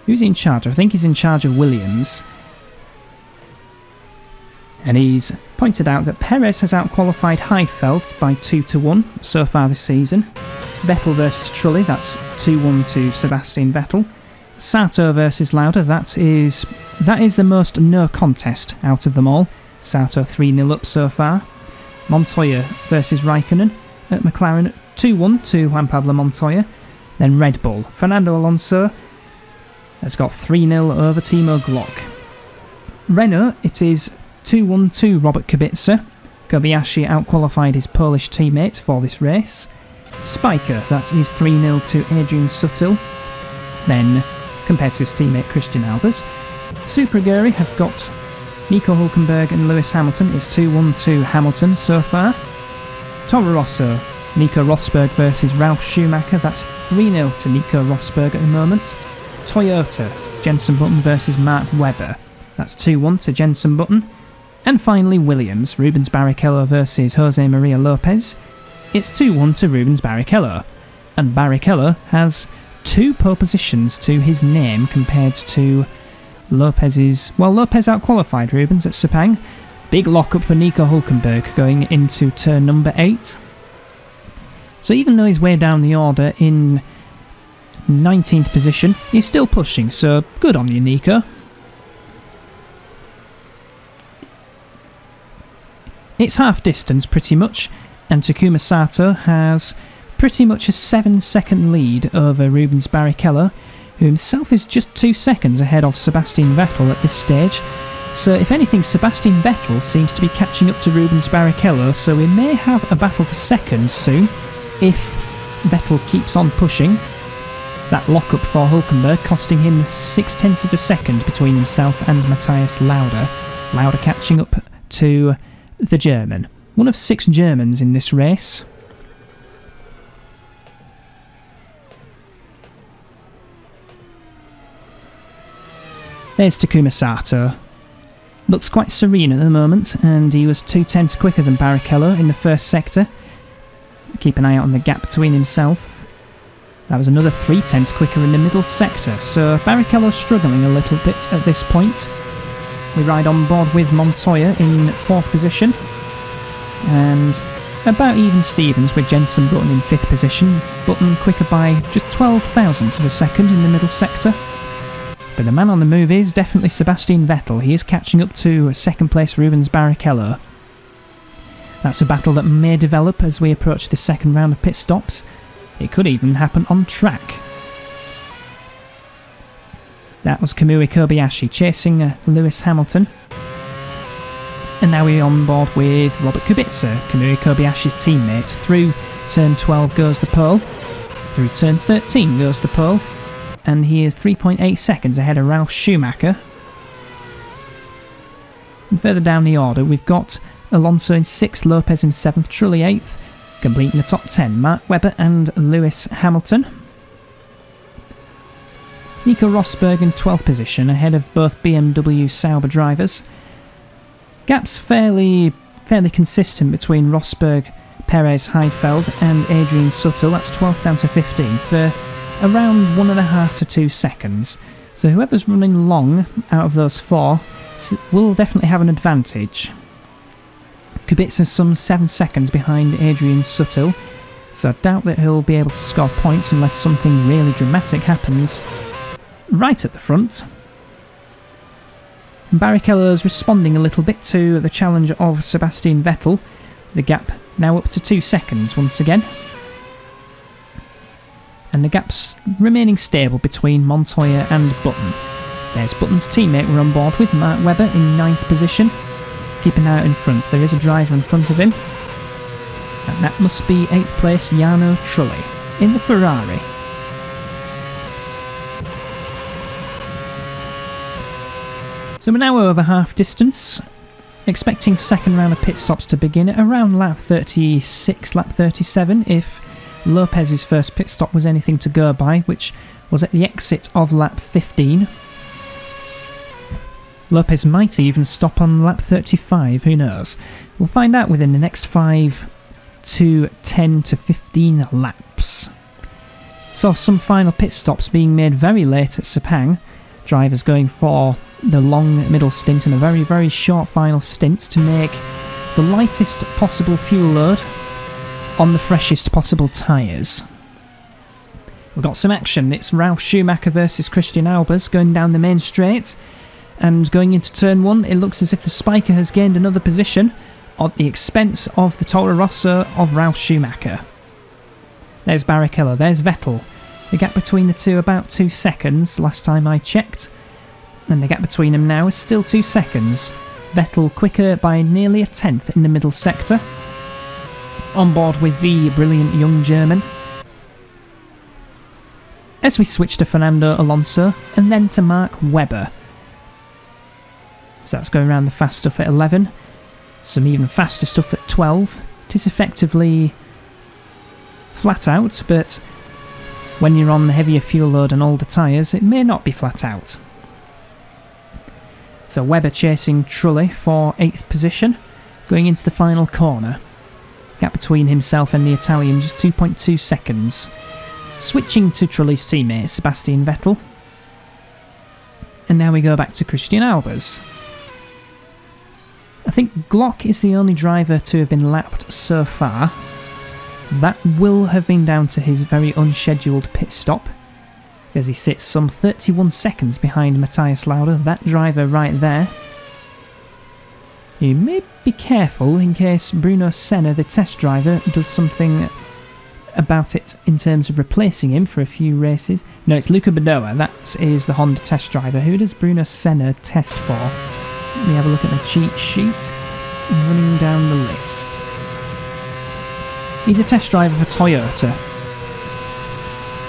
Who's he in charge of? I think he's in charge of Williams. And he's pointed out that Perez has outqualified Heifeld by 2-1 so far this season. Vettel versus Trulli, that's 2-1 to Sebastian Vettel. Sato versus Lauda, that is the most no contest out of them all. Sato 3-0 up so far. Montoya versus Raikkonen at McLaren, 2-1 to Juan Pablo Montoya. Then Red Bull, Fernando Alonso has got 3-0 over Timo Glock. Renault, it is 2-1 to Robert Kubica. Kobayashi outqualified his Polish teammate for this race. Spiker, that is 3-0 to Adrian Sutil. Then, compared to his teammate Christian Albers, Super Aguri have got Nico Hülkenberg and Lewis Hamilton. It's 2-1 to Hamilton so far. Toro Rosso, Nico Rosberg versus Ralf Schumacher. That's 3-0 to Nico Rosberg at the moment. Toyota, Jenson Button versus Mark Webber. That's 2-1 to Jenson Button. And finally Williams, Rubens Barrichello versus Jose Maria Lopez. It's 2-1 to Rubens Barrichello. And Barrichello has 2 pole positions to his name compared to Lopez's... Well, Lopez outqualified Rubens at Sepang. Big lock-up for Nico Hülkenberg going into turn number 8. So even though he's way down the order in 19th position, he's still pushing, so good on you, Nico. It's half distance pretty much, and Takuma Sato has pretty much a 7-second lead over Rubens Barrichello, who himself is just 2 seconds ahead of Sebastian Vettel at this stage. So if anything, Sebastian Vettel seems to be catching up to Rubens Barrichello, so we may have a battle for second soon if Vettel keeps on pushing. That lock-up for Hülkenberg costing him 0.6 of a second between himself and Matthias Lauda. Lauda catching up to the German. One of 6 Germans in this race. There's Takuma Sato. Looks quite serene at the moment, and he was 0.2 quicker than Barrichello in the first sector. Keep an eye out on the gap between himself. That was another 0.3 quicker in the middle sector, so Barrichello's struggling a little bit at this point. We ride on board with Montoya in 4th position, and about even Stevens with Jenson Button in 5th position. Button quicker by just 12 thousandths of a second in the middle sector. But the man on the move is definitely Sebastian Vettel. He is catching up to 2nd place Rubens Barrichello. That's a battle that may develop as we approach the second round of pit stops. It could even happen on track. That was Kamui Kobayashi chasing Lewis Hamilton. And now we're on board with Robert Kubica, Kamui Kobayashi's teammate. Through turn 12 goes the pole. Through turn 13 goes the pole. And he is 3.8 seconds ahead of Ralf Schumacher. And further down the order, we've got Alonso in 6th, Lopez in 7th, Trulli 8th, completing the top 10, Mark Webber and Lewis Hamilton. Nico Rosberg in 12th position, ahead of both BMW Sauber drivers. Gaps fairly consistent between Rosberg, Perez, Heifeld and Adrian Sutil. That's 12th down to 15th for around 1.5 to 2 seconds. So whoever's running long out of those 4 will definitely have an advantage. Kubica's some 7 seconds behind Adrian Sutil, so I doubt that he'll be able to score points unless something really dramatic happens right at the front. Barrichello's responding a little bit to the challenge of Sebastian Vettel, the gap now up to 2 seconds once again. And the gap's remaining stable between Montoya and Button. There's Button's teammate we're on board with, Mark Webber, in 9th position. Keeping out in front, there is a driver in front of him. And that must be 8th place Jarno Trulli in the Ferrari. So we're now over half distance, expecting second round of pit stops to begin at around lap 36, lap 37, if Lopez's first pit stop was anything to go by, which was at the exit of lap 15. Lopez might even stop on lap 35, who knows. We'll find out within the next 5 to 10 to 15 laps. Saw some final pit stops being made very late at Sepang, drivers going for the long middle stint and a very, very short final stint to make the lightest possible fuel load on the freshest possible tyres. We've got some action. It's Ralf Schumacher versus Christian Albers going down the main straight, and going into turn 1 it looks as if the Spiker has gained another position at the expense of the Toro Rosso of Ralf Schumacher. There's Barrichello, there's Vettel. The gap between the two about 2 seconds last time I checked, and the gap between them now is still 2 seconds. Vettel quicker by nearly a tenth in the middle sector. On board with the brilliant young German. As we switch to Fernando Alonso and then to Mark Webber. So that's going around the fast stuff at 11. Some even faster stuff at 12. It is effectively flat out, but when you're on the heavier fuel load and older tyres, it may not be flat out. So Webber chasing Trulli for 8th position, going into the final corner. Gap between himself and the Italian just 2.2 seconds. Switching to Trulli's teammate Sebastian Vettel. And now we go back to Christian Albers. I think Glock is the only driver to have been lapped so far. That will have been down to his very unscheduled pit stop, as he sits some 31 seconds behind Matthias Lauda, that driver right there. You may be careful in case Bruno Senna, the test driver, does something about it in terms of replacing him for a few races. No, it's Luca Badoa, that is the Honda test driver. Who does Bruno Senna test for? Let me have a look at the cheat sheet. Running down the list. He's a test driver for Toyota.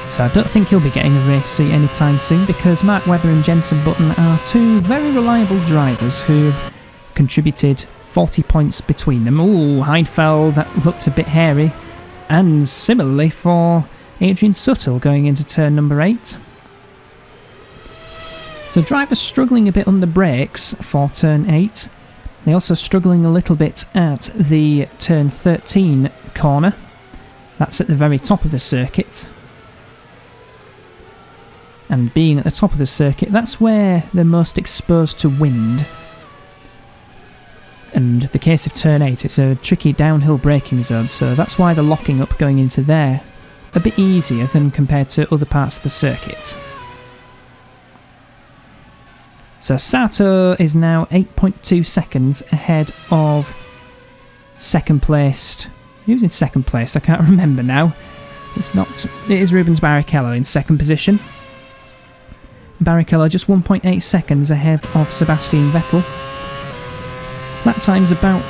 So I don't think he'll be getting a race seat anytime soon, because Mark Webber and Jenson Button are two very reliable drivers who have contributed 40 points between them. Ooh, Heidfeld, that looked a bit hairy. And similarly for Adrian Sutil going into turn number 8. So drivers struggling a bit on the brakes for turn 8. They're also struggling a little bit at the turn 13 corner. That's at the very top of the circuit. And being at the top of the circuit, that's where they're most exposed to wind. And the case of turn 8, it's a tricky downhill braking zone, so that's why they're locking up going into there a bit easier than compared to other parts of the circuit. So Sato is now 8.2 seconds ahead of second placed. Who's in second place? I can't remember now. It is Rubens Barrichello in second position. Barrichello just 1.8 seconds ahead of Sebastian Vettel. Lap time's about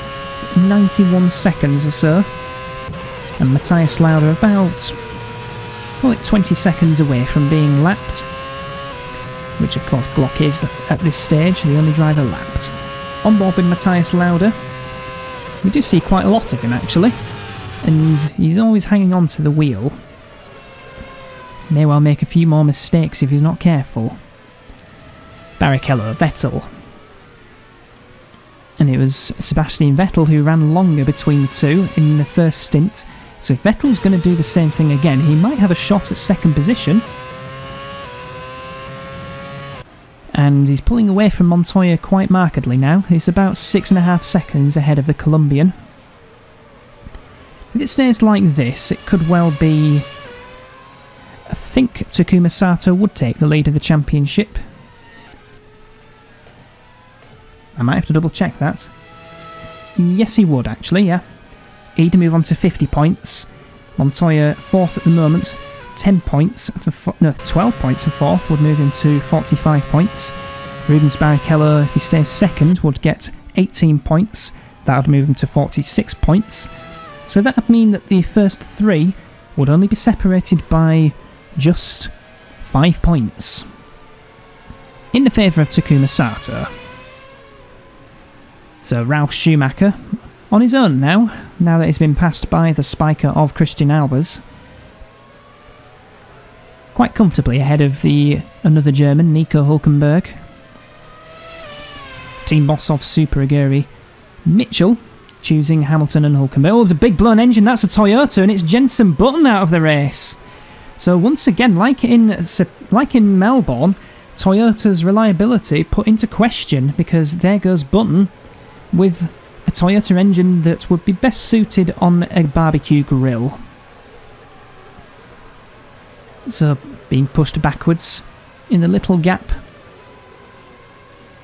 91 seconds or so. And Matthias Lauda about, call it 20 seconds away from being lapped. Which of course Glock is at this stage, the only driver lapped. On board with Matthias Lauda. We do see quite a lot of him actually. And he's always hanging on to the wheel. May well make a few more mistakes if he's not careful. Barrichello, Vettel. And it was Sebastian Vettel who ran longer between the two in the first stint. So if Vettel's going to do the same thing again, he might have a shot at second position. And he's pulling away from Montoya quite markedly now. He's about 6.5 seconds ahead of the Colombian. If it stays like this, it could well be... I think Takuma Sato would take the lead of the championship. I might have to double check that. Yes, he would actually, yeah. He'd move on to 50 points. Montoya 4th at the moment. 12 points for 4th would move him to 45 points. Rubens Barrichello, if he stays 2nd, would get 18 points. That would move him to 46 points. So that would mean that the first 3 would only be separated by just 5 points. In the favour of Takuma Sato. So Ralf Schumacher, on his own now that he's been passed by the spiker of Christian Albers. Quite comfortably ahead of another German, Nico Hülkenberg. Team boss of Super Aguri, Mitchell, choosing Hamilton and Hülkenberg. Oh, the big blown engine, that's a Toyota, and it's Jenson Button out of the race. So once again, like in Melbourne, Toyota's reliability put into question, because there goes Button with a Toyota engine that would be best suited on a barbecue grill. So, being pushed backwards in the little gap.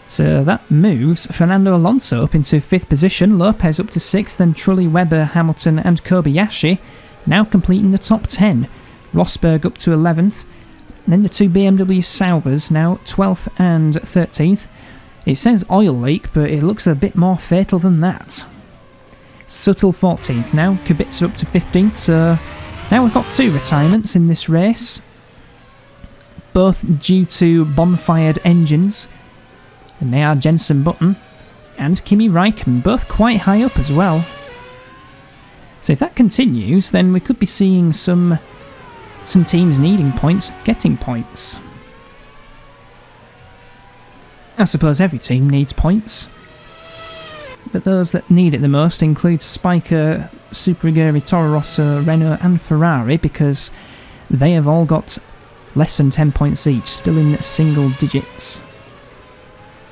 So that moves Fernando Alonso up into 5th position, Lopez up to 6th, then Trulli, Webber, Hamilton and Kobayashi now completing the top 10. Rosberg up to 11th, then the 2 BMW Saubers now 12th and 13th. It says oil leak, but it looks a bit more fatal than that. Suttle 14th now, Kubica up to 15th, so... Now we've got 2 retirements in this race, both due to bonfired engines, and they are Jenson Button and Kimi Räikkönen, both quite high up as well. So if that continues, then we could be seeing some teams needing points, getting points. I suppose every team needs points, but those that need it the most include Spiker, Super Aguri, Toro Rosso, Renault and Ferrari, because they have all got less than 10 points each, still in single digits.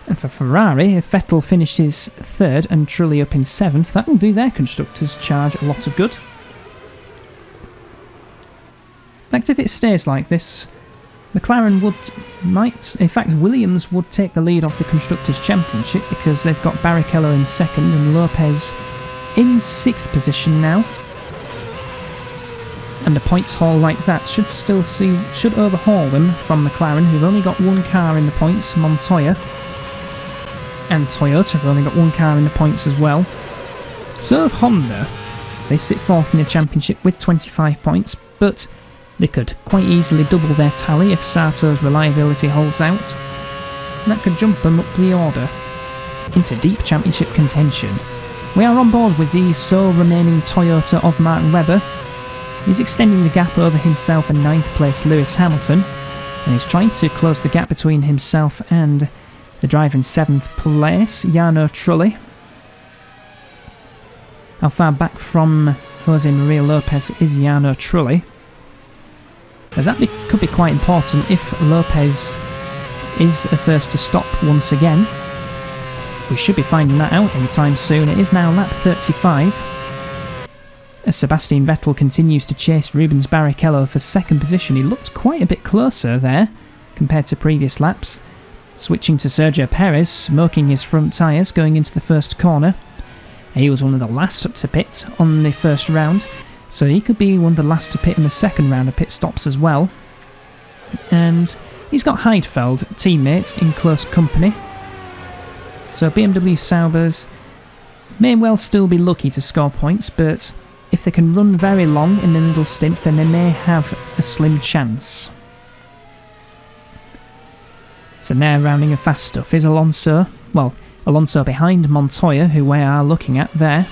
And for Ferrari, if Vettel finishes 3rd and Trulli up in 7th, that will do their constructors' charge a lot of good. In fact, if it stays like this, McLaren Williams would take the lead off the Constructors' Championship, because they've got Barrichello in 2nd and Lopez in 6th position now. And a points haul like that should overhaul them from McLaren, who've only got 1 car in the points, Montoya. And Toyota have only got 1 car in the points as well. So have Honda. They sit 4th in the championship with 25 points, but they could quite easily double their tally if Sato's reliability holds out. And that could jump them up the order into deep championship contention. We are on board with the sole remaining Toyota of Mark Webber. He's extending the gap over himself and 9th place Lewis Hamilton, and he's trying to close the gap between himself and the driver in 7th place, Jarno Trulli. How far back from Jose Maria Lopez is Jarno Trulli? As that could be quite important if Lopez is the first to stop once again. We should be finding that out anytime soon. It is now lap 35. As Sebastian Vettel continues to chase Rubens Barrichello for 2nd position, he looked quite a bit closer there compared to previous laps. Switching to Sergio Perez, smoking his front tyres going into the first corner. He was one of the last to pit on the first round, so he could be one of the last to pit in the 2nd round of pit stops as well. And he's got Heidfeld, teammate, in close company. So BMW Saubers may well still be lucky to score points, but if they can run very long in the middle stint, then they may have a slim chance. So now rounding of fast stuff is Alonso. Well, Alonso behind Montoya, who we are looking at there.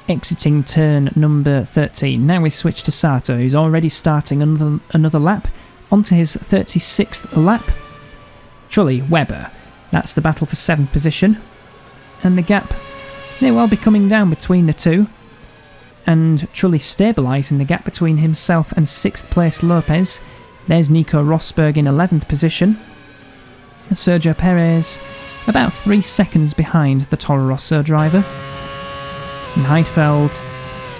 Exiting turn number 13. Now we switch to Sato, who's already starting another lap. Onto his 36th lap. Trulli, Webber. That's the battle for 7th position. And the gap may well be coming down between the two. And Trulli stabilising the gap between himself and 6th place Lopez. There's Nico Rosberg in 11th position. Sergio Perez about 3 seconds behind the Toro Rosso driver, and Heidfeld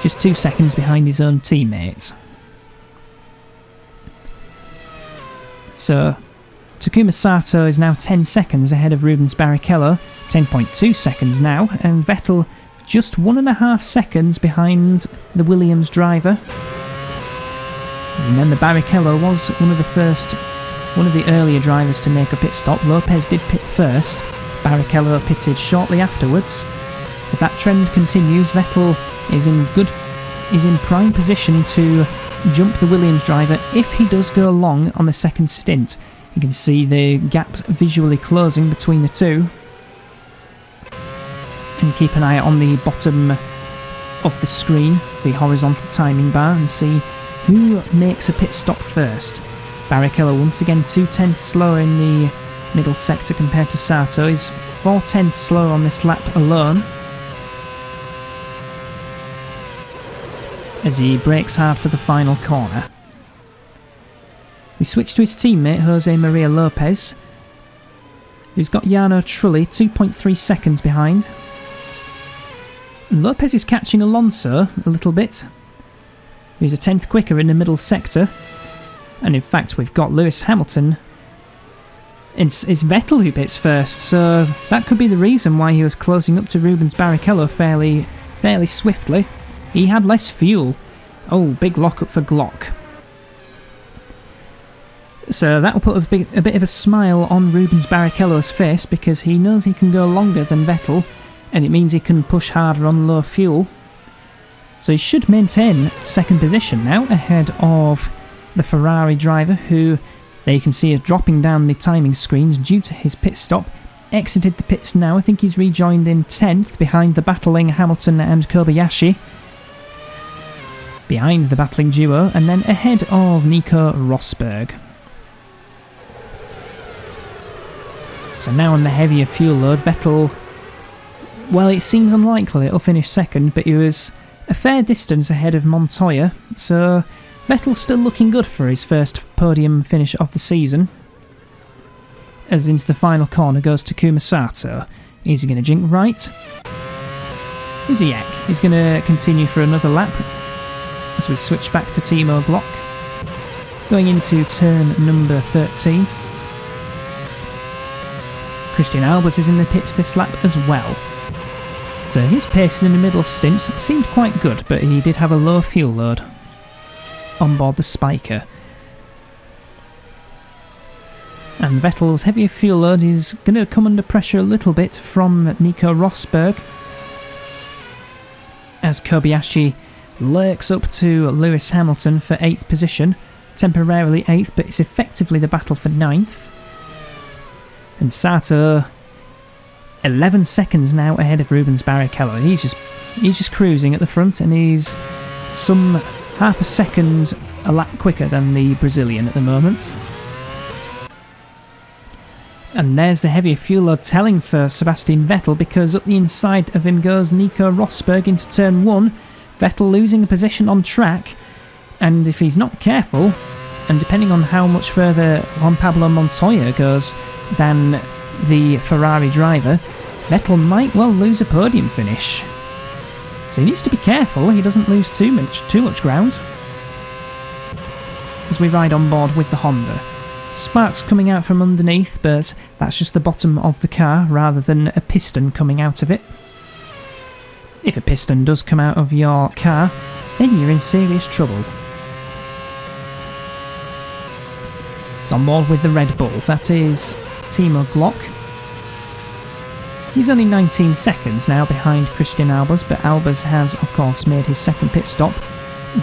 just 2 seconds behind his own teammate. So Takuma Sato is now 10 seconds ahead of Rubens Barrichello, 10.2 seconds now, and Vettel just 1.5 seconds behind the Williams driver. And then the Barrichello was one of the earlier drivers to make a pit stop. Lopez did pit first, Barrichello pitted shortly afterwards. So if that trend continues, Vettel is in prime position to jump the Williams driver if he does go long on the second stint. You can see the gaps visually closing between the two. And keep an eye on the bottom of the screen, the horizontal timing bar, and see who makes a pit stop first. Barrichello once again 2/10 slower in the middle sector compared to Sato. He's 4/10 slower on this lap alone, as he brakes hard for the final corner. We switch to his teammate Jose Maria Lopez, who's got Jarno Trulli 2.3 seconds behind. And Lopez is catching Alonso a little bit, who's a 10th quicker in the middle sector. And in fact we've got Lewis Hamilton. It's Vettel who pits first, so that could be the reason why he was closing up to Rubens Barrichello fairly swiftly. He had less fuel. Oh, big lock-up for Glock. So that will put a bit of a smile on Rubens Barrichello's face, because he knows he can go longer than Vettel, and it means he can push harder on low fuel. So he should maintain second position now, ahead of the Ferrari driver, who there you can see is dropping down the timing screens due to his pit stop. Exited the pits now. I think he's rejoined in 10th behind the battling Hamilton and Kobayashi. Behind the battling duo, and then ahead of Nico Rosberg. So now on the heavier fuel load, Vettel, well, it seems unlikely it'll finish second, but he was a fair distance ahead of Montoya, so Vettel's still looking good for his first podium finish of the season. As into the final corner goes Takuma Sato. Is he going to jink right? Is he Eck? He's going to continue for another lap as we switch back to Timo Glock. Going into turn number 13. Christian Albers is in the pits this lap as well. So his pace in the middle stint seemed quite good, but he did have a low fuel load on board the Spiker. And Vettel's heavier fuel load is going to come under pressure a little bit from Nico Rosberg, as Kobayashi lurks up to Lewis Hamilton for 8th position, temporarily 8th, but it's effectively the battle for 9th. And Sato 11 seconds now ahead of Rubens Barrichello. He's just cruising at the front, and he's some half a second a lap quicker than the Brazilian at the moment. And there's the heavier fuel load telling for Sebastian Vettel, because up the inside of him goes Nico Rosberg into turn 1. Vettel losing a position on track, and if he's not careful, and depending on how much further Juan Pablo Montoya goes than the Ferrari driver, Vettel might well lose a podium finish. So he needs to be careful he doesn't lose too much ground as we ride on board with the Honda. Sparks coming out from underneath, but that's just the bottom of the car rather than a piston coming out of it. If a piston does come out of your car, then you're in serious trouble. It's on board with the Red Bull. That is Timo Glock. He's only 19 seconds now behind Christian Albers, but Albers has, of course, made his second pit stop.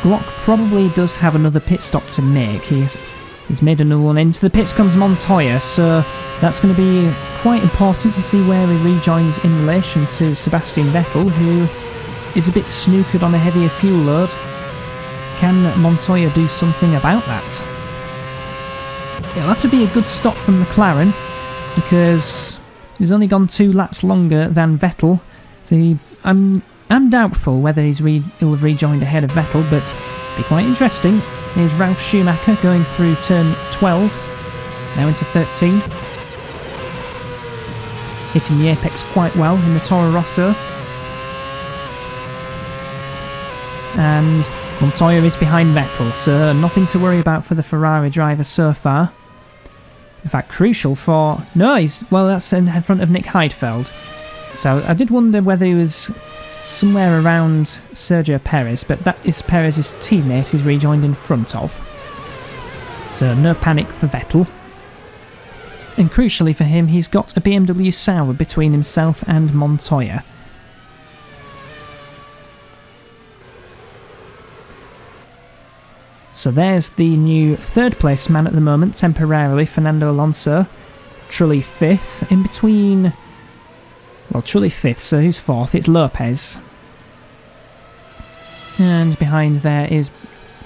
Glock probably does have another pit stop to make. He's made another one. Into the pits comes Montoya, so that's going to be quite important to see where he rejoins in relation to Sebastian Vettel, who is a bit snookered on a heavier fuel load. Can Montoya do something about that? It'll have to be a good stop from McLaren, because he's only gone 2 laps longer than Vettel, so I'm doubtful whether he'll have rejoined ahead of Vettel, but it'll be quite interesting. Here's Ralf Schumacher going through turn 12, now into 13. hitting the apex quite well in the Toro Rosso. And Montoya is behind Vettel, so nothing to worry about for the Ferrari driver so far. In fact, crucial for... No, that's in front of Nick Heidfeld. So I did wonder whether he was somewhere around Sergio Perez, but that is Perez's teammate he's rejoined in front of. So no panic for Vettel. And crucially for him, he's got a BMW Sauber between himself and Montoya. So there's the new third place man at the moment, temporarily, Fernando Alonso. Trulli 5th, in between... Well, Trulli 5th, so who's 4th? It's Lopez. And behind there is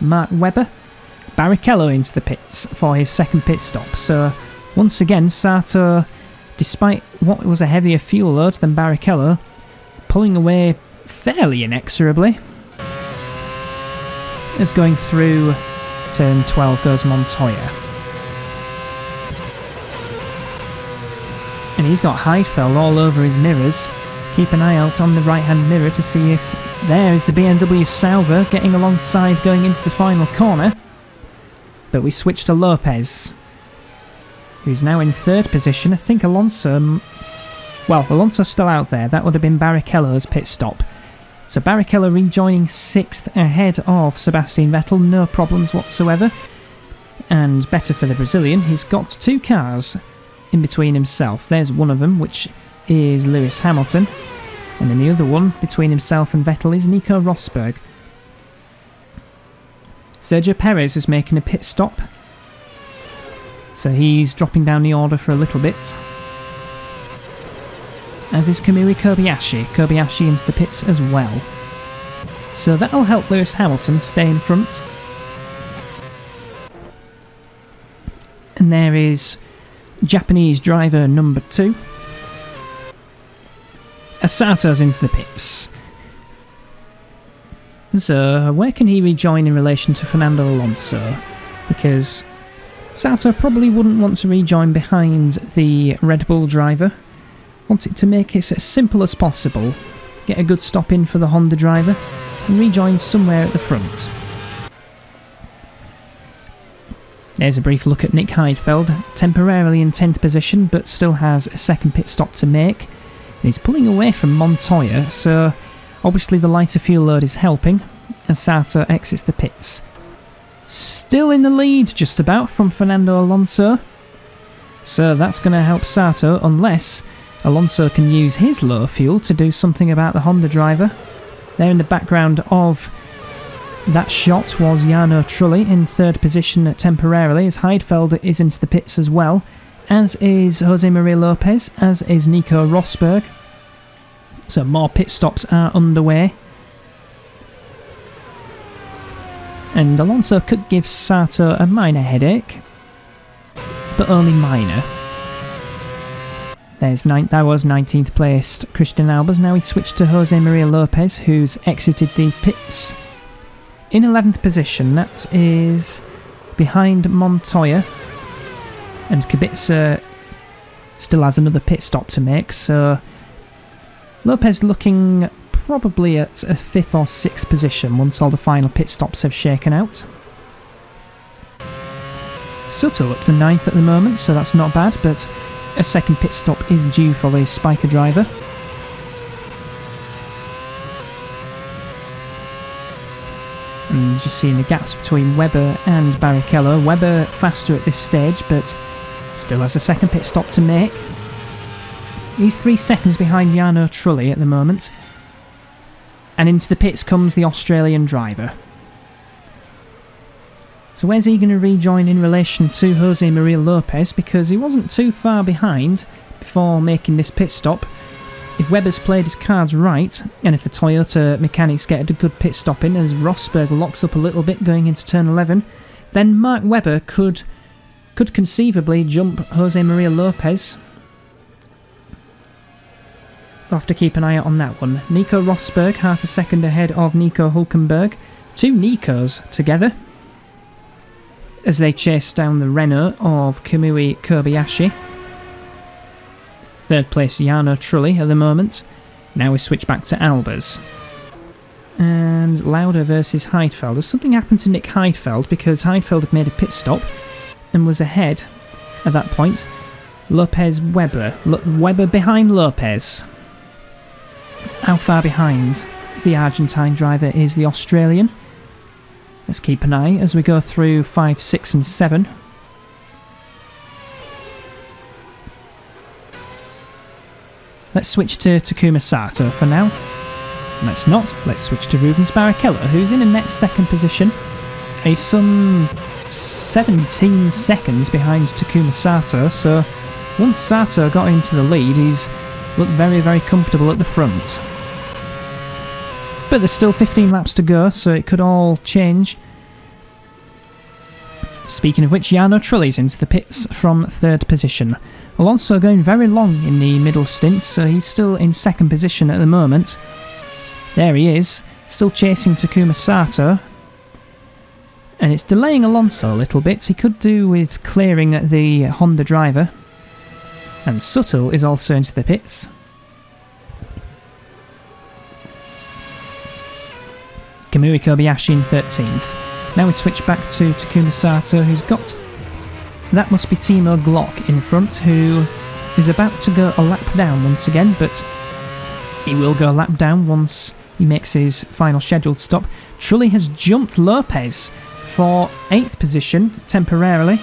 Mark Webber. Barrichello into the pits for his second pit stop. So once again, Sato, despite what was a heavier fuel load than Barrichello, pulling away fairly inexorably. As going through turn 12 goes Montoya. And he's got Heidfeld all over his mirrors. Keep an eye out on the right hand mirror to see if there is the BMW Sauber getting alongside going into the final corner. But we switch to Lopez, who's now in third position. I think Alonso... Well, Alonso's still out there. That would have been Barrichello's pit stop. So Barrichello rejoining 6th ahead of Sebastian Vettel, no problems whatsoever. And better for the Brazilian, he's got 2 cars in between himself. There's one of them, which is Lewis Hamilton. And then the other one between himself and Vettel is Nico Rosberg. Sergio Perez is making a pit stop. So he's dropping down the order for a little bit. As is Kamui Kobayashi. Kobayashi into the pits as well. So that'll help Lewis Hamilton stay in front. And there is Japanese driver number 2. Asato's into the pits. So where can he rejoin in relation to Fernando Alonso? Because Sato probably wouldn't want to rejoin behind the Red Bull driver. Wanted to make it as simple as possible. Get a good stop in for the Honda driver and rejoin somewhere at the front. There's a brief look at Nick Heidfeld, temporarily in 10th position but still has a second pit stop to make. And he's pulling away from Montoya, so obviously the lighter fuel load is helping as Sato exits the pits. Still in the lead just about from Fernando Alonso. So that's going to help Sato unless Alonso can use his low fuel to do something about the Honda driver. There in the background of that shot was Jarno Trulli in third position temporarily, as Heidfeld is into the pits as well, as is Jose Maria Lopez, as is Nico Rosberg. So more pit stops are underway. And Alonso could give Sato a minor headache, but only minor. That was 19th placed Christian Albers. Now he's switched to Jose Maria Lopez, who's exited the pits in 11th position. That is behind Montoya, and Kubica still has another pit stop to make, so Lopez looking probably at a 5th or 6th position once all the final pit stops have shaken out. Sutter up to 9th at the moment, so that's not bad, but a second pit stop is due for the Spiker driver. And just seeing the gaps between Webber and Barrichello. Webber faster at this stage, but still has a second pit stop to make. He's 3 seconds behind Jarno Trulli at the moment. And into the pits comes the Australian driver. So where's he going to rejoin in relation to Jose Maria Lopez? Because he wasn't too far behind before making this pit stop. If Webber's played his cards right, and if the Toyota mechanics get a good pit stop in as Rosberg locks up a little bit going into turn 11, then Mark Webber could conceivably jump Jose Maria Lopez. We'll have to keep an eye out on that one. Nico Rosberg half a second ahead of Nico Hülkenberg. 2 Nikos together as they chase down the Renault of Kamui Kobayashi. third place Jarno Trulli at the moment. Now we switch back to Albers. And Lauda versus Heidfeld. Has something happened to Nick Heidfeld? Because Heidfeld had made a pit stop and was ahead at that point. Lopez Weber. Weber behind Lopez. How far behind the Argentine driver is the Australian? Let's keep an eye as we go through 5, 6 and 7. Let's switch to Takuma Sato for now. Let's not. Let's switch to Rubens Barrichello, who's in a net second position. He's some 17 seconds behind Takuma Sato, so once Sato got into the lead, he's looked very, very comfortable at the front. But there's still 15 laps to go, so it could all change. Speaking of which, Jarno Trulli's into the pits from third position. Alonso going very long in the middle stints, so he's still in second position at the moment. There he is, still chasing Takuma Sato. And it's delaying Alonso a little bit. He could do with clearing the Honda driver. And Suttle is also into the pits. Kamui Kobayashi in 13th. Now we switch back to Takuma Sato, who's got... That must be Timo Glock in front, who is about to go a lap down once again, but he will go a lap down once he makes his final scheduled stop. Trulli has jumped Lopez for 8th position temporarily.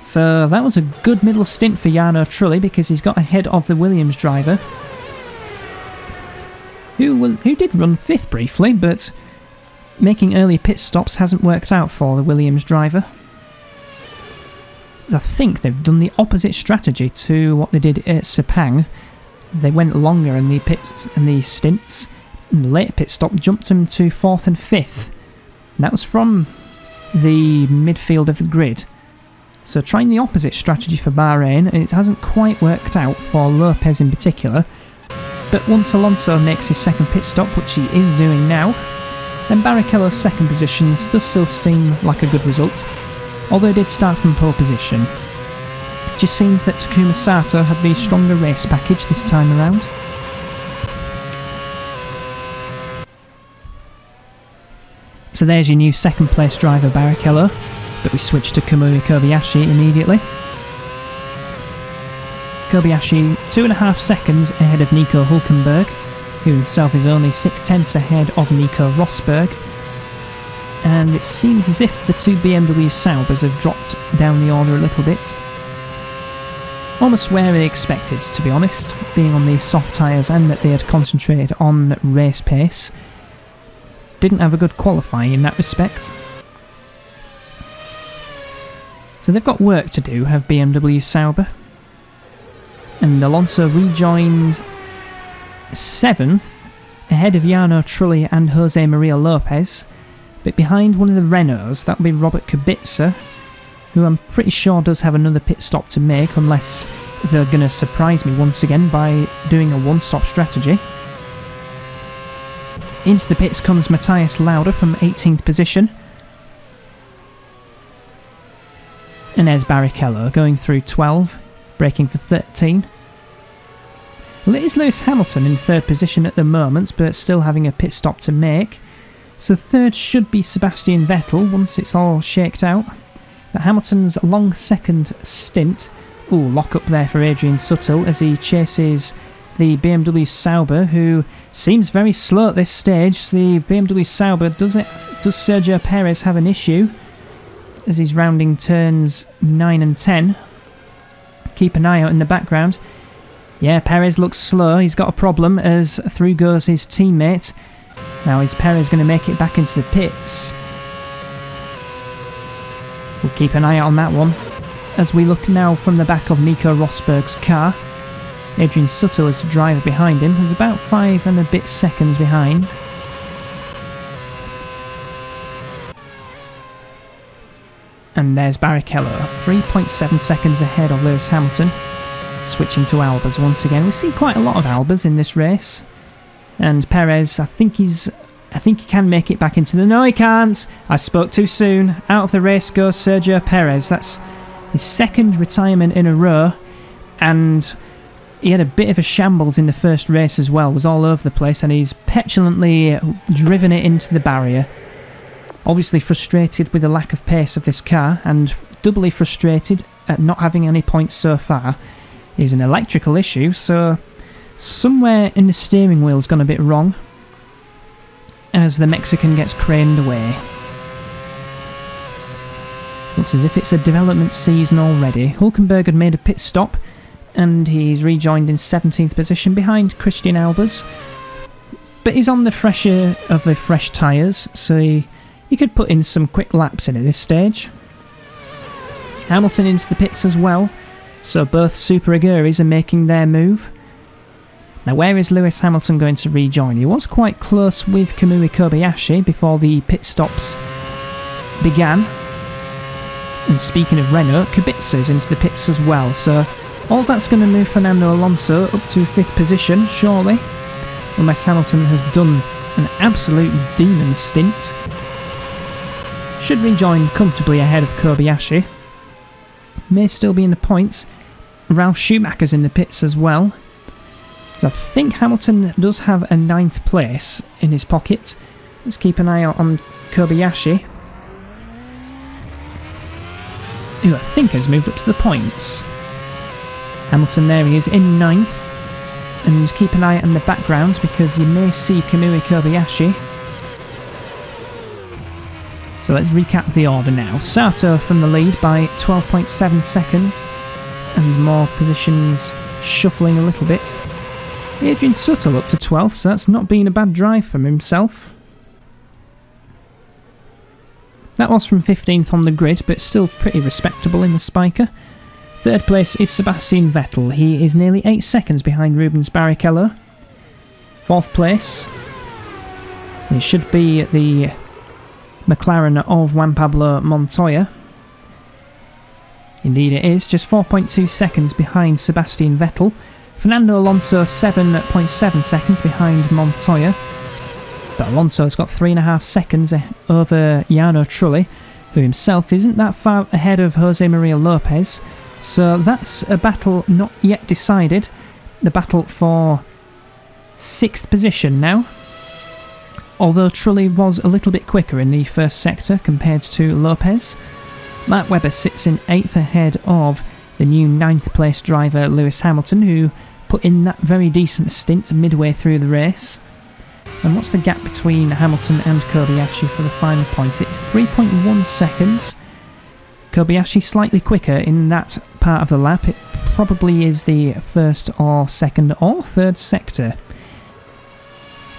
So that was a good middle stint for Jarno Trulli, because he's got ahead of the Williams driver, who did run 5th briefly, but making early pit stops hasn't worked out for the Williams driver. I think they've done the opposite strategy to what they did at Sepang. They went longer in the pits and the stints, and the later pit stop jumped them to 4th and 5th. And that was from the midfield of the grid. So trying the opposite strategy for Bahrain, and it hasn't quite worked out for Lopez in particular. But once Alonso makes his second pit stop, which he is doing now, then Barrichello's second position does still seem like a good result, although he did start from pole position. It just seemed that Takuma Sato had the stronger race package this time around. So there's your new second place driver Barrichello, but we switch to Kamui Kobayashi immediately. Kobayashi 2.5 seconds ahead of Nico Hülkenberg, who himself is only 6/10 ahead of Nico Rosberg. And it seems as if the two BMW Saubers have dropped down the order a little bit. Almost where we expected, to be honest, being on these soft tyres and that they had concentrated on race pace. Didn't have a good qualifying in that respect. So they've got work to do, have BMW Sauber. And Alonso rejoined 7th, ahead of Jarno Trulli and Jose Maria Lopez. But behind one of the Renaults, that would be Robert Kubica, who I'm pretty sure does have another pit stop to make, unless they're going to surprise me once again by doing a one-stop strategy. Into the pits comes Matthias Lauda from 18th position. And there's Barrichello going through 12, braking for 13. Well, it is Lewis Hamilton in 3rd position at the moment, but still having a pit stop to make. So 3rd should be Sebastian Vettel once it's all shaked out. But Hamilton's long 2nd stint. Ooh, lock up there for Adrian Suttle as he chases the BMW Sauber, who seems very slow at this stage. The BMW Sauber, does Sergio Perez have an issue as he's rounding turns 9 and 10? Keep an eye out in the background. Yeah, Perez looks slow. He's got a problem as through goes his teammate. Now is Perez going to make it back into the pits? We'll keep an eye out on that one. As we look now from the back of Nico Rosberg's car, Adrian Suttle is the driver behind him, who's about 5 and a bit seconds behind. And there's Barrichello, 3.7 seconds ahead of Lewis Hamilton. Switching to Albers once again. We've seen quite a lot of Albers in this race. And Perez, I think he can make it back into the... No, he can't! I spoke too soon. Out of the race goes Sergio Perez. That's his 2nd retirement in a row. And He had a bit of a shambles in the first race as well, was all over the place, and he's petulantly driven it into the barrier. Obviously frustrated with the lack of pace of this car, and doubly frustrated at not having any points so far. Is an electrical issue, so somewhere in the steering wheel's gone a bit wrong as the Mexican gets craned away. Looks as if it's a development season already. Hulkenberg had made a pit stop and he's rejoined in 17th position behind Christian Albers, but he's on the fresher of the fresh tyres, so he could put in some quick laps in at this stage. Hamilton into the pits as well, so both Super Aguris are making their move. Now where is Lewis Hamilton going to rejoin? He was quite close with Kamui Kobayashi before the pit stops began. And speaking of Renault, Kubica's into the pits as well, so all that's going to move Fernando Alonso up to 5th position, surely, unless Hamilton has done an absolute demon stint. Should rejoin comfortably ahead of Kobayashi. May still be in the points. Ralf Schumacher's in the pits as well. So I think Hamilton does have a 9th place in his pocket. Let's keep an eye out on Kobayashi, who I think has moved up to the points. Hamilton there he is in 9th. And keep an eye on the background because you may see Kamui Kobayashi. So let's recap the order now. Sato from the lead by 12.7 seconds. And more positions shuffling a little bit. Adrian Sutil up to 12th, so that's not been a bad drive from himself. That was from 15th on the grid, but still pretty respectable in the Spiker. 3rd place is Sebastian Vettel. He is nearly 8 seconds behind Rubens Barrichello. 4th place, it should be the McLaren of Juan Pablo Montoya. Indeed it is, just 4.2 seconds behind Sebastian Vettel. Fernando Alonso 7.7 seconds behind Montoya. But Alonso's got 3.5 seconds over Jarno Trulli, who himself isn't that far ahead of Jose Maria Lopez. So that's a battle not yet decided. The battle for 6th position now. Although Trulli was a little bit quicker in the first sector compared to Lopez. Mark Webber sits in 8th ahead of the new 9th place driver Lewis Hamilton, who put in that very decent stint midway through the race. And what's the gap between Hamilton and Kobayashi for the final point? It's 3.1 seconds. Kobayashi slightly quicker in that part of the lap. It probably is the 1st or 2nd or 3rd sector.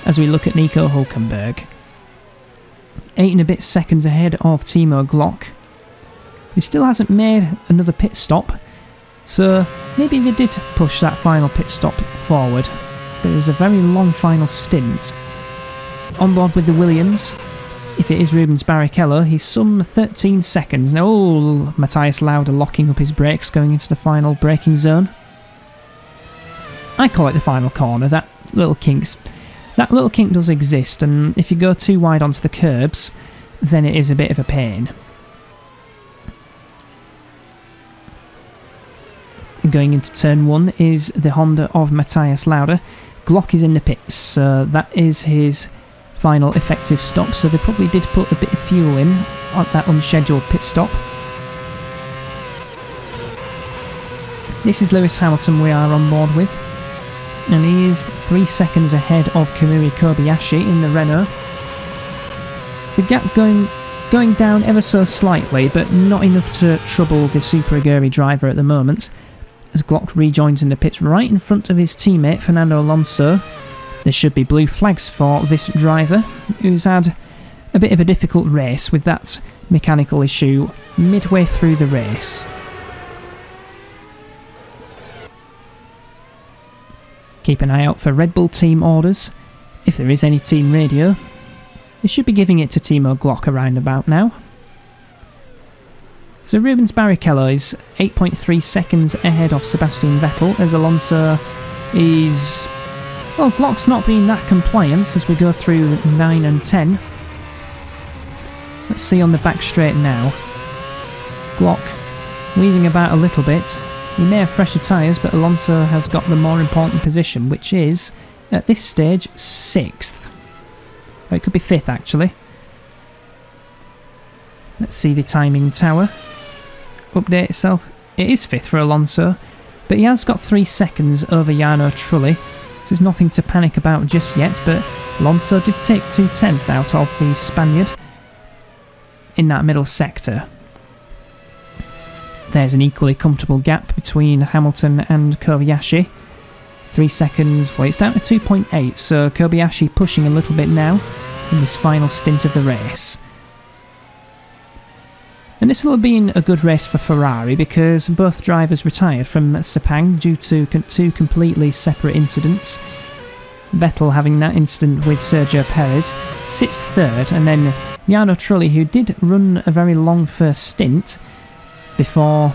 As we look at Nico Hulkenberg. 8 and a bit seconds ahead of Timo Glock, who still hasn't made another pit stop. So maybe they did push that final pit stop forward, but it was a very long final stint. On board with the Williams, if it is Rubens Barrichello, he's some 13 seconds. Now, Matthias Lauda locking up his brakes going into the final braking zone. I call it the final corner, that little kink does exist, and if you go too wide onto the curbs, then it is a bit of a pain. Going into turn 1 is the Honda of Matthias Lauda. Glock is in the pits, so that is his final effective stop, so they probably did put a bit of fuel in at that unscheduled pit stop. This is Lewis Hamilton we are on board with, and he is 3 seconds ahead of Kamui Kobayashi in the Renault. The gap going down ever so slightly, but not enough to trouble the Super Aguri driver at the moment, as Glock rejoins in the pits right in front of his teammate Fernando Alonso. There should be blue flags for this driver, who's had a bit of a difficult race with that mechanical issue midway through the race. Keep an eye out for Red Bull team orders. If there is any team radio, they should be giving it to Timo Glock around about now. So Rubens Barrichello is 8.3 seconds ahead of Sebastian Vettel, as Alonso is... well, Glock's not been that compliant as we go through 9 and 10. Let's see on the back straight now. Glock weaving about a little bit. He may have fresher tyres, but Alonso has got the more important position, which is, at this stage, 6th. Oh, it could be 5th, actually. Let's see the timing tower. Update itself. It is 5th for Alonso, but he has got 3 seconds over Jarno Trulli, so there's nothing to panic about just yet, but Alonso did take 2/10 out of the Spaniard in that middle sector. There's an equally comfortable gap between Hamilton and Kobayashi. 3 seconds, well, it's down to 2.8, so Kobayashi pushing a little bit now in this final stint of the race. And this will have been a good race for Ferrari because both drivers retired from Sepang due to 2 completely separate incidents. Vettel having that incident with Sergio Perez, sits 3rd, and then Jarno Trulli, who did run a very long first stint before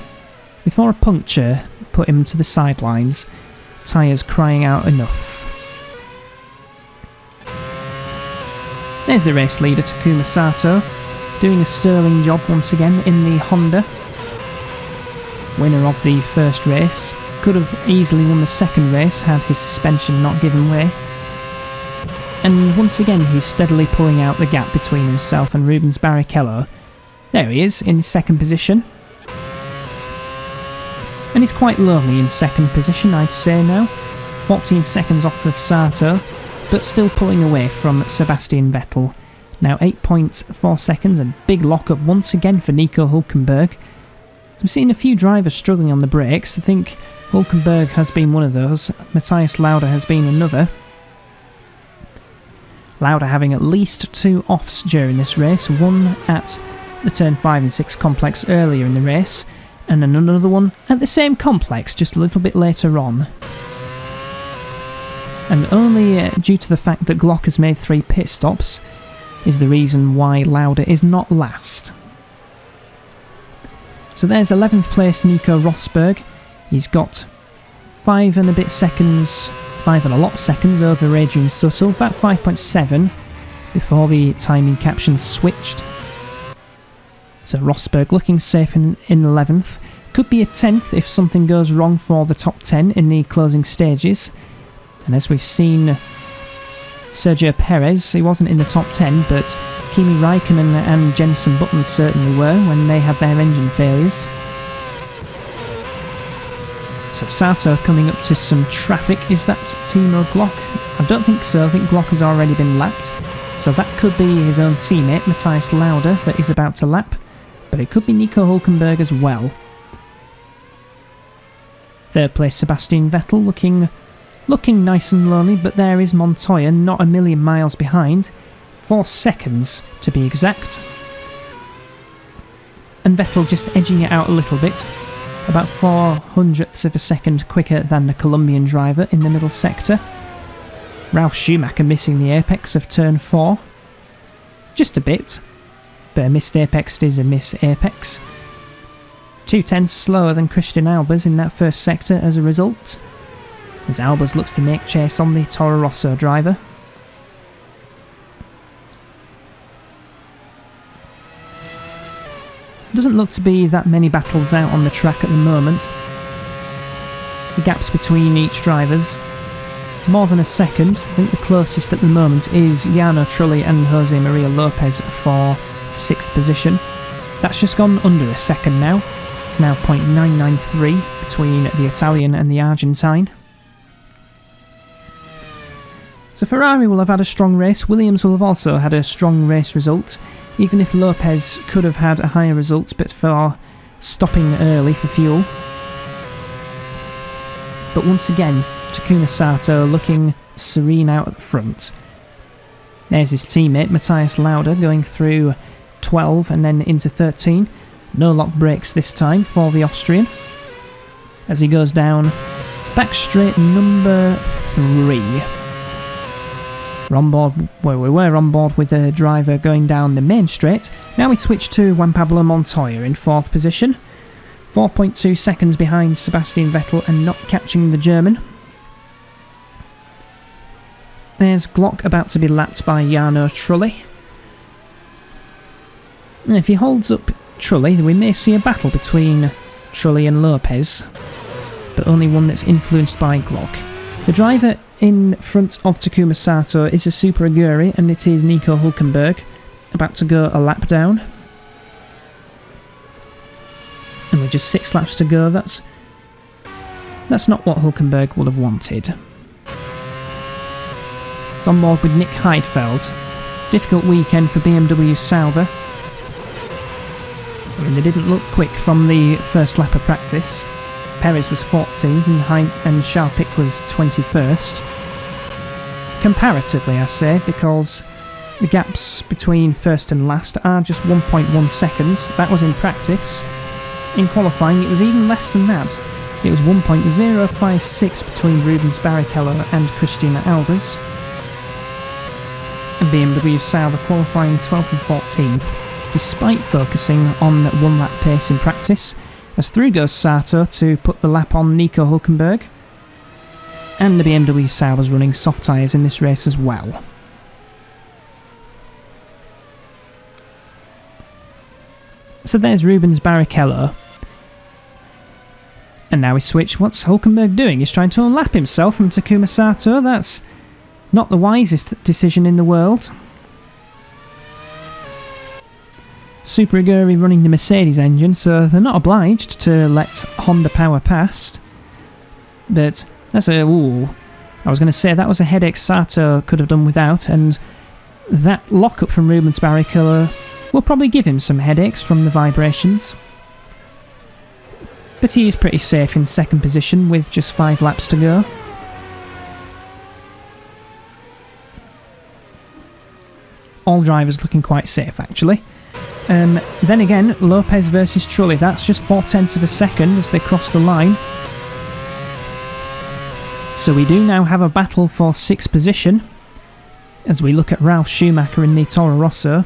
a puncture put him to the sidelines, tyres crying out enough. There's the race leader, Takuma Sato, doing a sterling job once again in the Honda. Winner of the first race, could have easily won the second race had his suspension not given way. And once again he's steadily pulling out the gap between himself and Rubens Barrichello. There he is, in second position. And he's quite lonely in second position, I'd say now. 14 seconds off of Sato, but still pulling away from Sebastian Vettel. Now 8.4 seconds, a big lock-up once again for Nico Hülkenberg. So we've seen a few drivers struggling on the brakes. I think Hülkenberg has been one of those. Matthias Lauda has been another. Lauda having at least 2 offs during this race, one at the turn 5 and 6 complex earlier in the race, and another one at the same complex just a little bit later on. And only due to the fact that Glock has made 3 pit stops is the reason why Lauda is not last. So there's 11th place Nico Rosberg. He's got 5 and a bit seconds, 5 and a lot seconds over Adrian Sutil, about 5.7 before the timing captions switched. So Rosberg looking safe in 11th. Could be a 10th if something goes wrong for the top 10 in the closing stages. And as we've seen, Sergio Perez, he wasn't in the top 10, but Kimi Raikkonen and Jenson Button certainly were when they had their engine failures. So Sato coming up to some traffic. Is that Timo Glock? I don't think so. I think Glock has already been lapped. So that could be his own teammate, Matthias Lauda, that is about to lap. But it could be Nico Hülkenberg as well. 3rd place Sebastian Vettel looking nice and lonely, but there is Montoya not a million miles behind. 4 seconds to be exact. And Vettel just edging it out a little bit. About 0.04 of a second quicker than the Colombian driver in the middle sector. Ralf Schumacher missing the apex of turn 4. Just a bit. But a missed apex is a miss apex. 2/10 slower than Christian Albers in that first sector as a result, as Albers looks to make chase on the Toro Rosso driver. Doesn't look to be that many battles out on the track at the moment. The gaps between each drivers, more than a second. I think the closest at the moment is Jarno Trulli and Jose Maria Lopez for 6th position. That's just gone under a second now. It's now 0.993 between the Italian and the Argentine. So Ferrari will have had a strong race. Williams will have also had a strong race result, even if Lopez could have had a higher result but for stopping early for fuel. But once again, Takuma Sato looking serene out at the front. There's his teammate Matthias Lauda going through 12 and then into 13. No lock brakes this time for the Austrian as he goes down back straight number 3. We're on board, well, we were on board with the driver going down the main straight. Now we switch to Juan Pablo Montoya in 4th position. 4.2 seconds behind Sebastian Vettel and not catching the German. There's Glock about to be lapped by Jarno Trulli. And if he holds up Trulli, we may see a battle between Trulli and Lopez. but only one that's influenced by Glock. The driver in front of Takuma Sato is a Super Aguri, and it is Nico Hülkenberg, about to go a lap down. And with just 6 laps to go, that's not what Hülkenberg would have wanted. It's on board with Nick Heidfeld. Difficult weekend for BMW Sauber. I mean, they didn't look quick from the first lap of practice. Perez was 14th and Charles Pic was 21st. Comparatively, I say, because the gaps between first and last are just 1.1 seconds. That was in practice. In qualifying, it was even less than that. It was 1.056 between Rubens Barrichello and Christian Albers. And BMW Sauber qualifying 12th and 14th, despite focusing on 1 lap pace in practice, as through goes Sato to put the lap on Nico Hülkenberg. And the BMW Sauber's running soft tyres in this race as well. So there's Rubens Barrichello. And now we switch. What's Hülkenberg doing? He's trying to unlap himself from Takuma Sato. That's not the wisest decision in the world. Super Aguri running the Mercedes engine, so they're not obliged to let Honda power past. But that's I was going to say that was a headache Sato could have done without, and that lockup from Rubens Barrichello will probably give him some headaches from the vibrations. But he is pretty safe in second position with just 5 laps to go. All drivers looking quite safe, actually. Then again, Lopez versus Trulli, that's just 0.4 of a second as they cross the line. So we do now have a battle for 6th position, as we look at Ralf Schumacher in the Toro Rosso,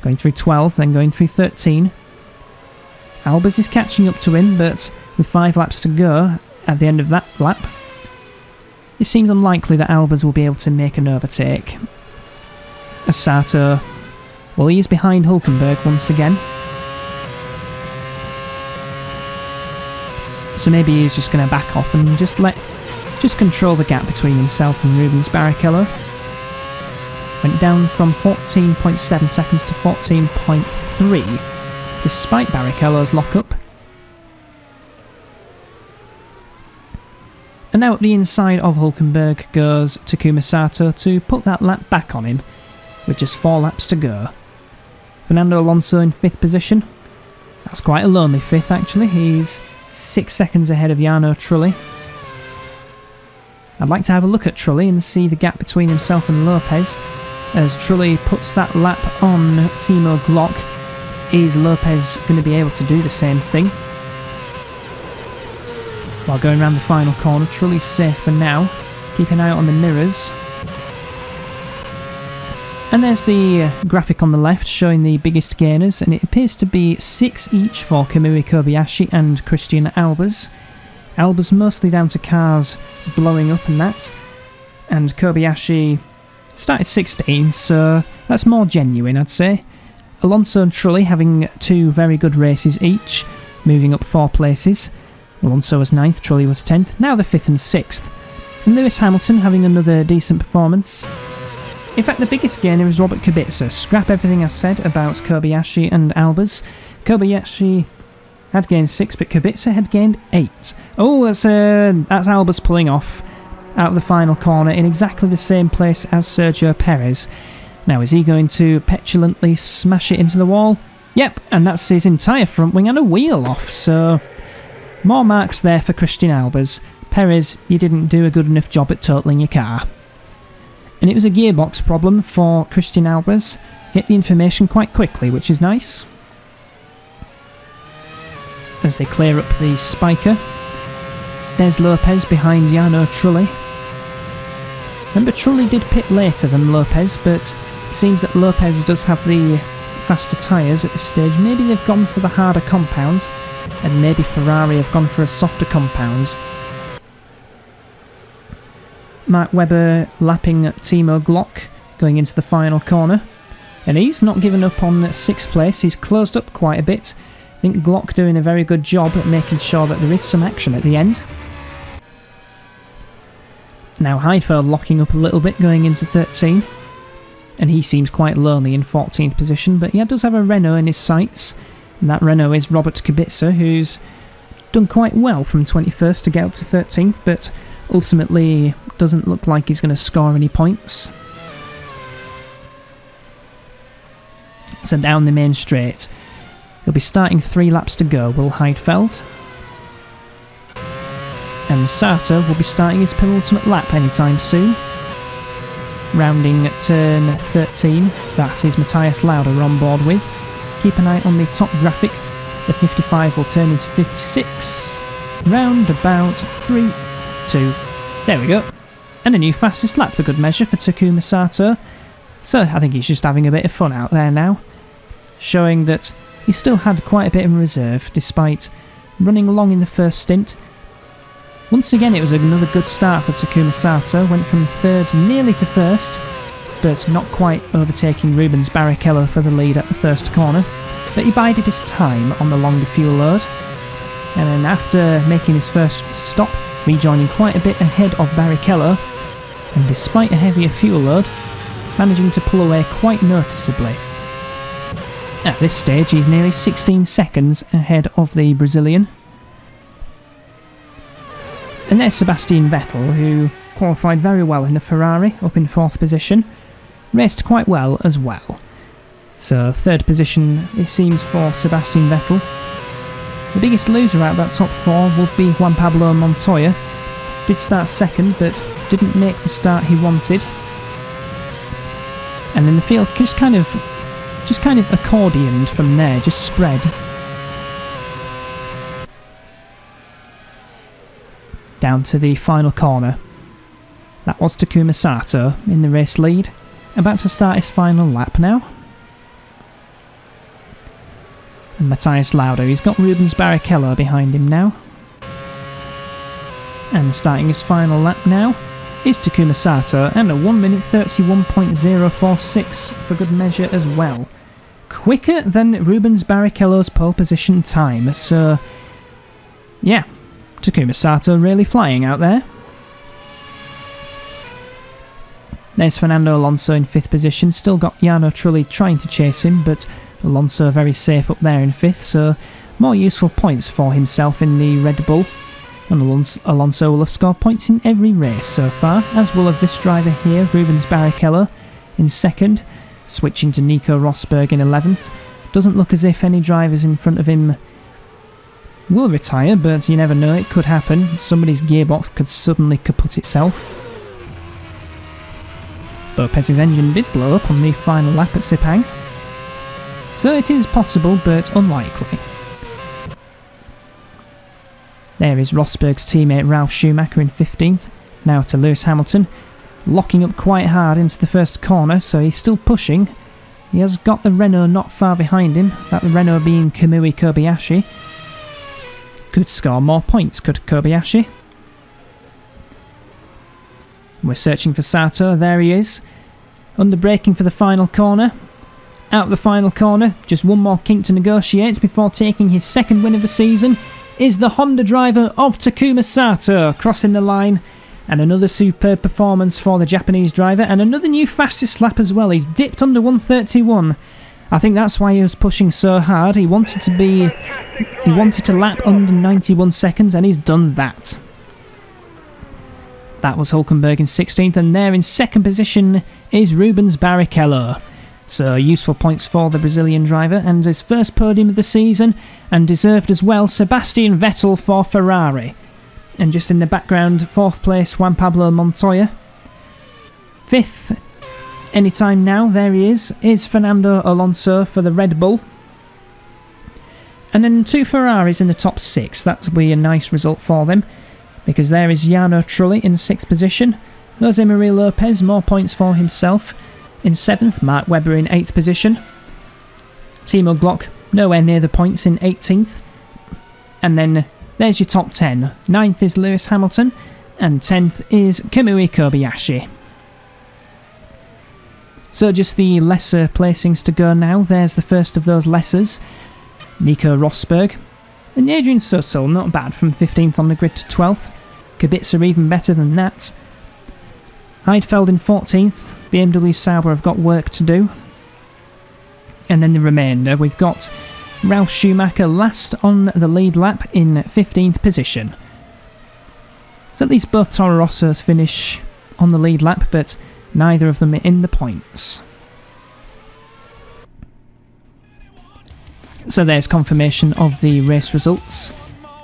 going through 12, then going through 13. Albers is catching up to him, but with 5 laps to go at the end of that lap, it seems unlikely that Albers will be able to make an overtake. As Sato, well, he is behind Hülkenberg once again. So maybe he's just going to back off and just control the gap between himself and Rubens Barrichello. Went down from 14.7 seconds to 14.3, despite Barrichello's lockup. And now at the inside of Hülkenberg goes Takuma Sato to put that lap back on him, with just 4 laps to go. Fernando Alonso in 5th position. That's quite a lonely 5th actually. He's 6 seconds ahead of Jarno Trulli. I'd like to have a look at Trulli and see the gap between himself and Lopez. As Trulli puts that lap on Timo Glock, is Lopez going to be able to do the same thing? While going around the final corner, Trulli's safe for now. Keep an eye out on the mirrors. And there's the graphic on the left showing the biggest gainers, and it appears to be 6 each for Kamui Kobayashi and Christian Albers. Albers mostly down to cars blowing up and that, and Kobayashi started 16, so that's more genuine, I'd say. Alonso and Trulli having 2 very good races each, moving up 4 places. Alonso was 9th, Trulli was 10th, now they're 5th and 6th. And Lewis Hamilton having another decent performance. In fact, the biggest gainer is Robert Kubica. Scrap everything I said about Kobayashi and Albers. Kobayashi had gained 6, but Kubica had gained 8. Oh, that's Albers pulling off out of the final corner in exactly the same place as Sergio Perez. Now, is he going to petulantly smash it into the wall? Yep, and that's his entire front wing and a wheel off, so more marks there for Christian Albers. Perez, you didn't do a good enough job at totalling your car. And it was a gearbox problem for Christian Albers. Get the information quite quickly, which is nice. As they clear up the spiker. There's Lopez behind Jarno Trulli. Remember, Trulli did pit later than Lopez, but it seems that Lopez does have the faster tyres at this stage. Maybe they've gone for the harder compound, and maybe Ferrari have gone for a softer compound. Mark Webber lapping Timo Glock, going into the final corner. And he's not given up on 6th place, he's closed up quite a bit. I think Glock doing a very good job at making sure that there is some action at the end. Now Heidfeld locking up a little bit going into 13. And he seems quite lonely in 14th position, but he does have a Renault in his sights. And that Renault is Robert Kubica, who's done quite well from 21st to get up to 13th, but ultimately doesn't look like he's going to score any points. So down the main straight. He'll be starting 3 laps to go, will Heidfeld. And Sato will be starting his penultimate lap anytime soon. Rounding turn 13, that is Matthias Lauda on board with. Keep an eye on the top graphic. The 55 will turn into 56. Round about 3, 2. There we go. And a new fastest lap for good measure for Takuma Sato. So I think he's just having a bit of fun out there now. Showing that he still had quite a bit in reserve despite running along in the first stint. Once again it was another good start for Takuma Sato, went from 3rd nearly to 1st, but not quite overtaking Rubens Barrichello for the lead at the first corner. But he bided his time on the longer fuel load, and then after making his first stop, rejoining quite a bit ahead of Barrichello, and despite a heavier fuel load, managing to pull away quite noticeably. At this stage he's nearly 16 seconds ahead of the Brazilian. And there's Sebastian Vettel, who qualified very well in the Ferrari, up in 4th position. Raced quite well as well. So 3rd position it seems for Sebastian Vettel. The biggest loser out of that top 4 would be Juan Pablo Montoya. Did start 2nd but didn't make the start he wanted. And then the field just kind of accordioned from there, just spread. Down to the final corner. That was Takuma Sato in the race lead, about to start his final lap now. And Matthias Lauda, he's got Rubens Barrichello behind him now. And starting his final lap now is Takuma Sato, and a 1 minute 31.046 for good measure as well. Quicker than Rubens Barrichello's pole position time, so yeah. Takuma Sato really flying out there. There's Fernando Alonso in 5th position, still got Jarno Trulli trying to chase him, but Alonso very safe up there in 5th, so more useful points for himself in the Red Bull. And Alonso will have scored points in every race so far, as will have this driver here, Rubens Barrichello, in 2nd, switching to Nico Rosberg in 11th. Doesn't look as if any drivers in front of him will retire, but you never know, it could happen. Somebody's gearbox could suddenly kaput itself. Lopez's engine did blow up on the final lap at Sepang, so it is possible but unlikely. There is Rosberg's teammate Ralf Schumacher in 15th, now to Lewis Hamilton, locking up quite hard into the first corner, so he's still pushing. He has got the Renault not far behind him, that Renault being Kamui Kobayashi. Could score more points, could Kobayashi. We're searching for Sato, there he is. Under braking for the final corner. Out of the final corner, just one more kink to negotiate before taking his 2nd win of the season, is the Honda driver of Takuma Sato, crossing the line. And another superb performance for the Japanese driver, and another new fastest lap as well. He's dipped under 1:31. I think that's why he was pushing so hard. He wanted to lap under 91 seconds, and he's done that. That was Hulkenberg in 16th, and there in 2nd position is Rubens Barrichello. So useful points for the Brazilian driver, and his first podium of the season, and deserved as well, Sebastian Vettel for Ferrari. And just in the background, 4th place, Juan Pablo Montoya. 5th, anytime now, there he is Fernando Alonso for the Red Bull. And then 2 Ferraris in the top 6, that will be a nice result for them, because there is Jarno Trulli in 6th position, Jose Maria Lopez, more points for himself. In 7th, Mark Webber in 8th position. Timo Glock, nowhere near the points in 18th. And then there's your top 10. 9th is Lewis Hamilton, and 10th is Kamui Kobayashi. So just the lesser placings to go now. There's the first of those lessers, Nico Rosberg. And Adrian Sutil, not bad, from 15th on the grid to 12th. Kubica even better than that. Heidfeld in 14th, BMW Sauber have got work to do. And then the remainder, we've got Ralf Schumacher last on the lead lap in 15th position. So at least both Toro Rossos finish on the lead lap, but neither of them are in the points. So there's confirmation of the race results.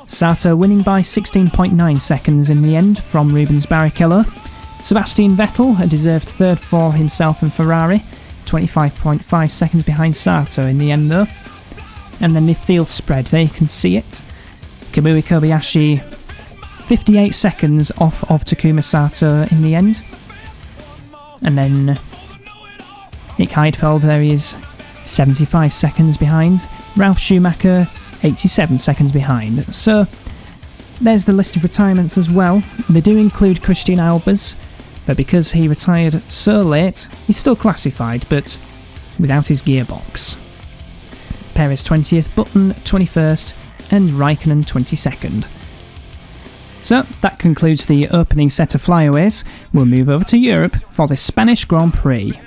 Sato winning by 16.9 seconds in the end from Rubens Barrichello. Sebastian Vettel, a deserved third for himself and Ferrari, 25.5 seconds behind Sato in the end though. And then the field spread, there you can see it. Kamui Kobayashi, 58 seconds off of Takuma Sato in the end. And then Nick Heidfeld, there he is, 75 seconds behind. Ralf Schumacher, 87 seconds behind. So there's the list of retirements as well. They do include Christian Albers, but because he retired so late, he's still classified, but without his gearbox. Perez 20th, Button 21st, and Raikkonen 22nd. So that concludes the opening set of flyaways. We'll move over to Europe for the Spanish Grand Prix.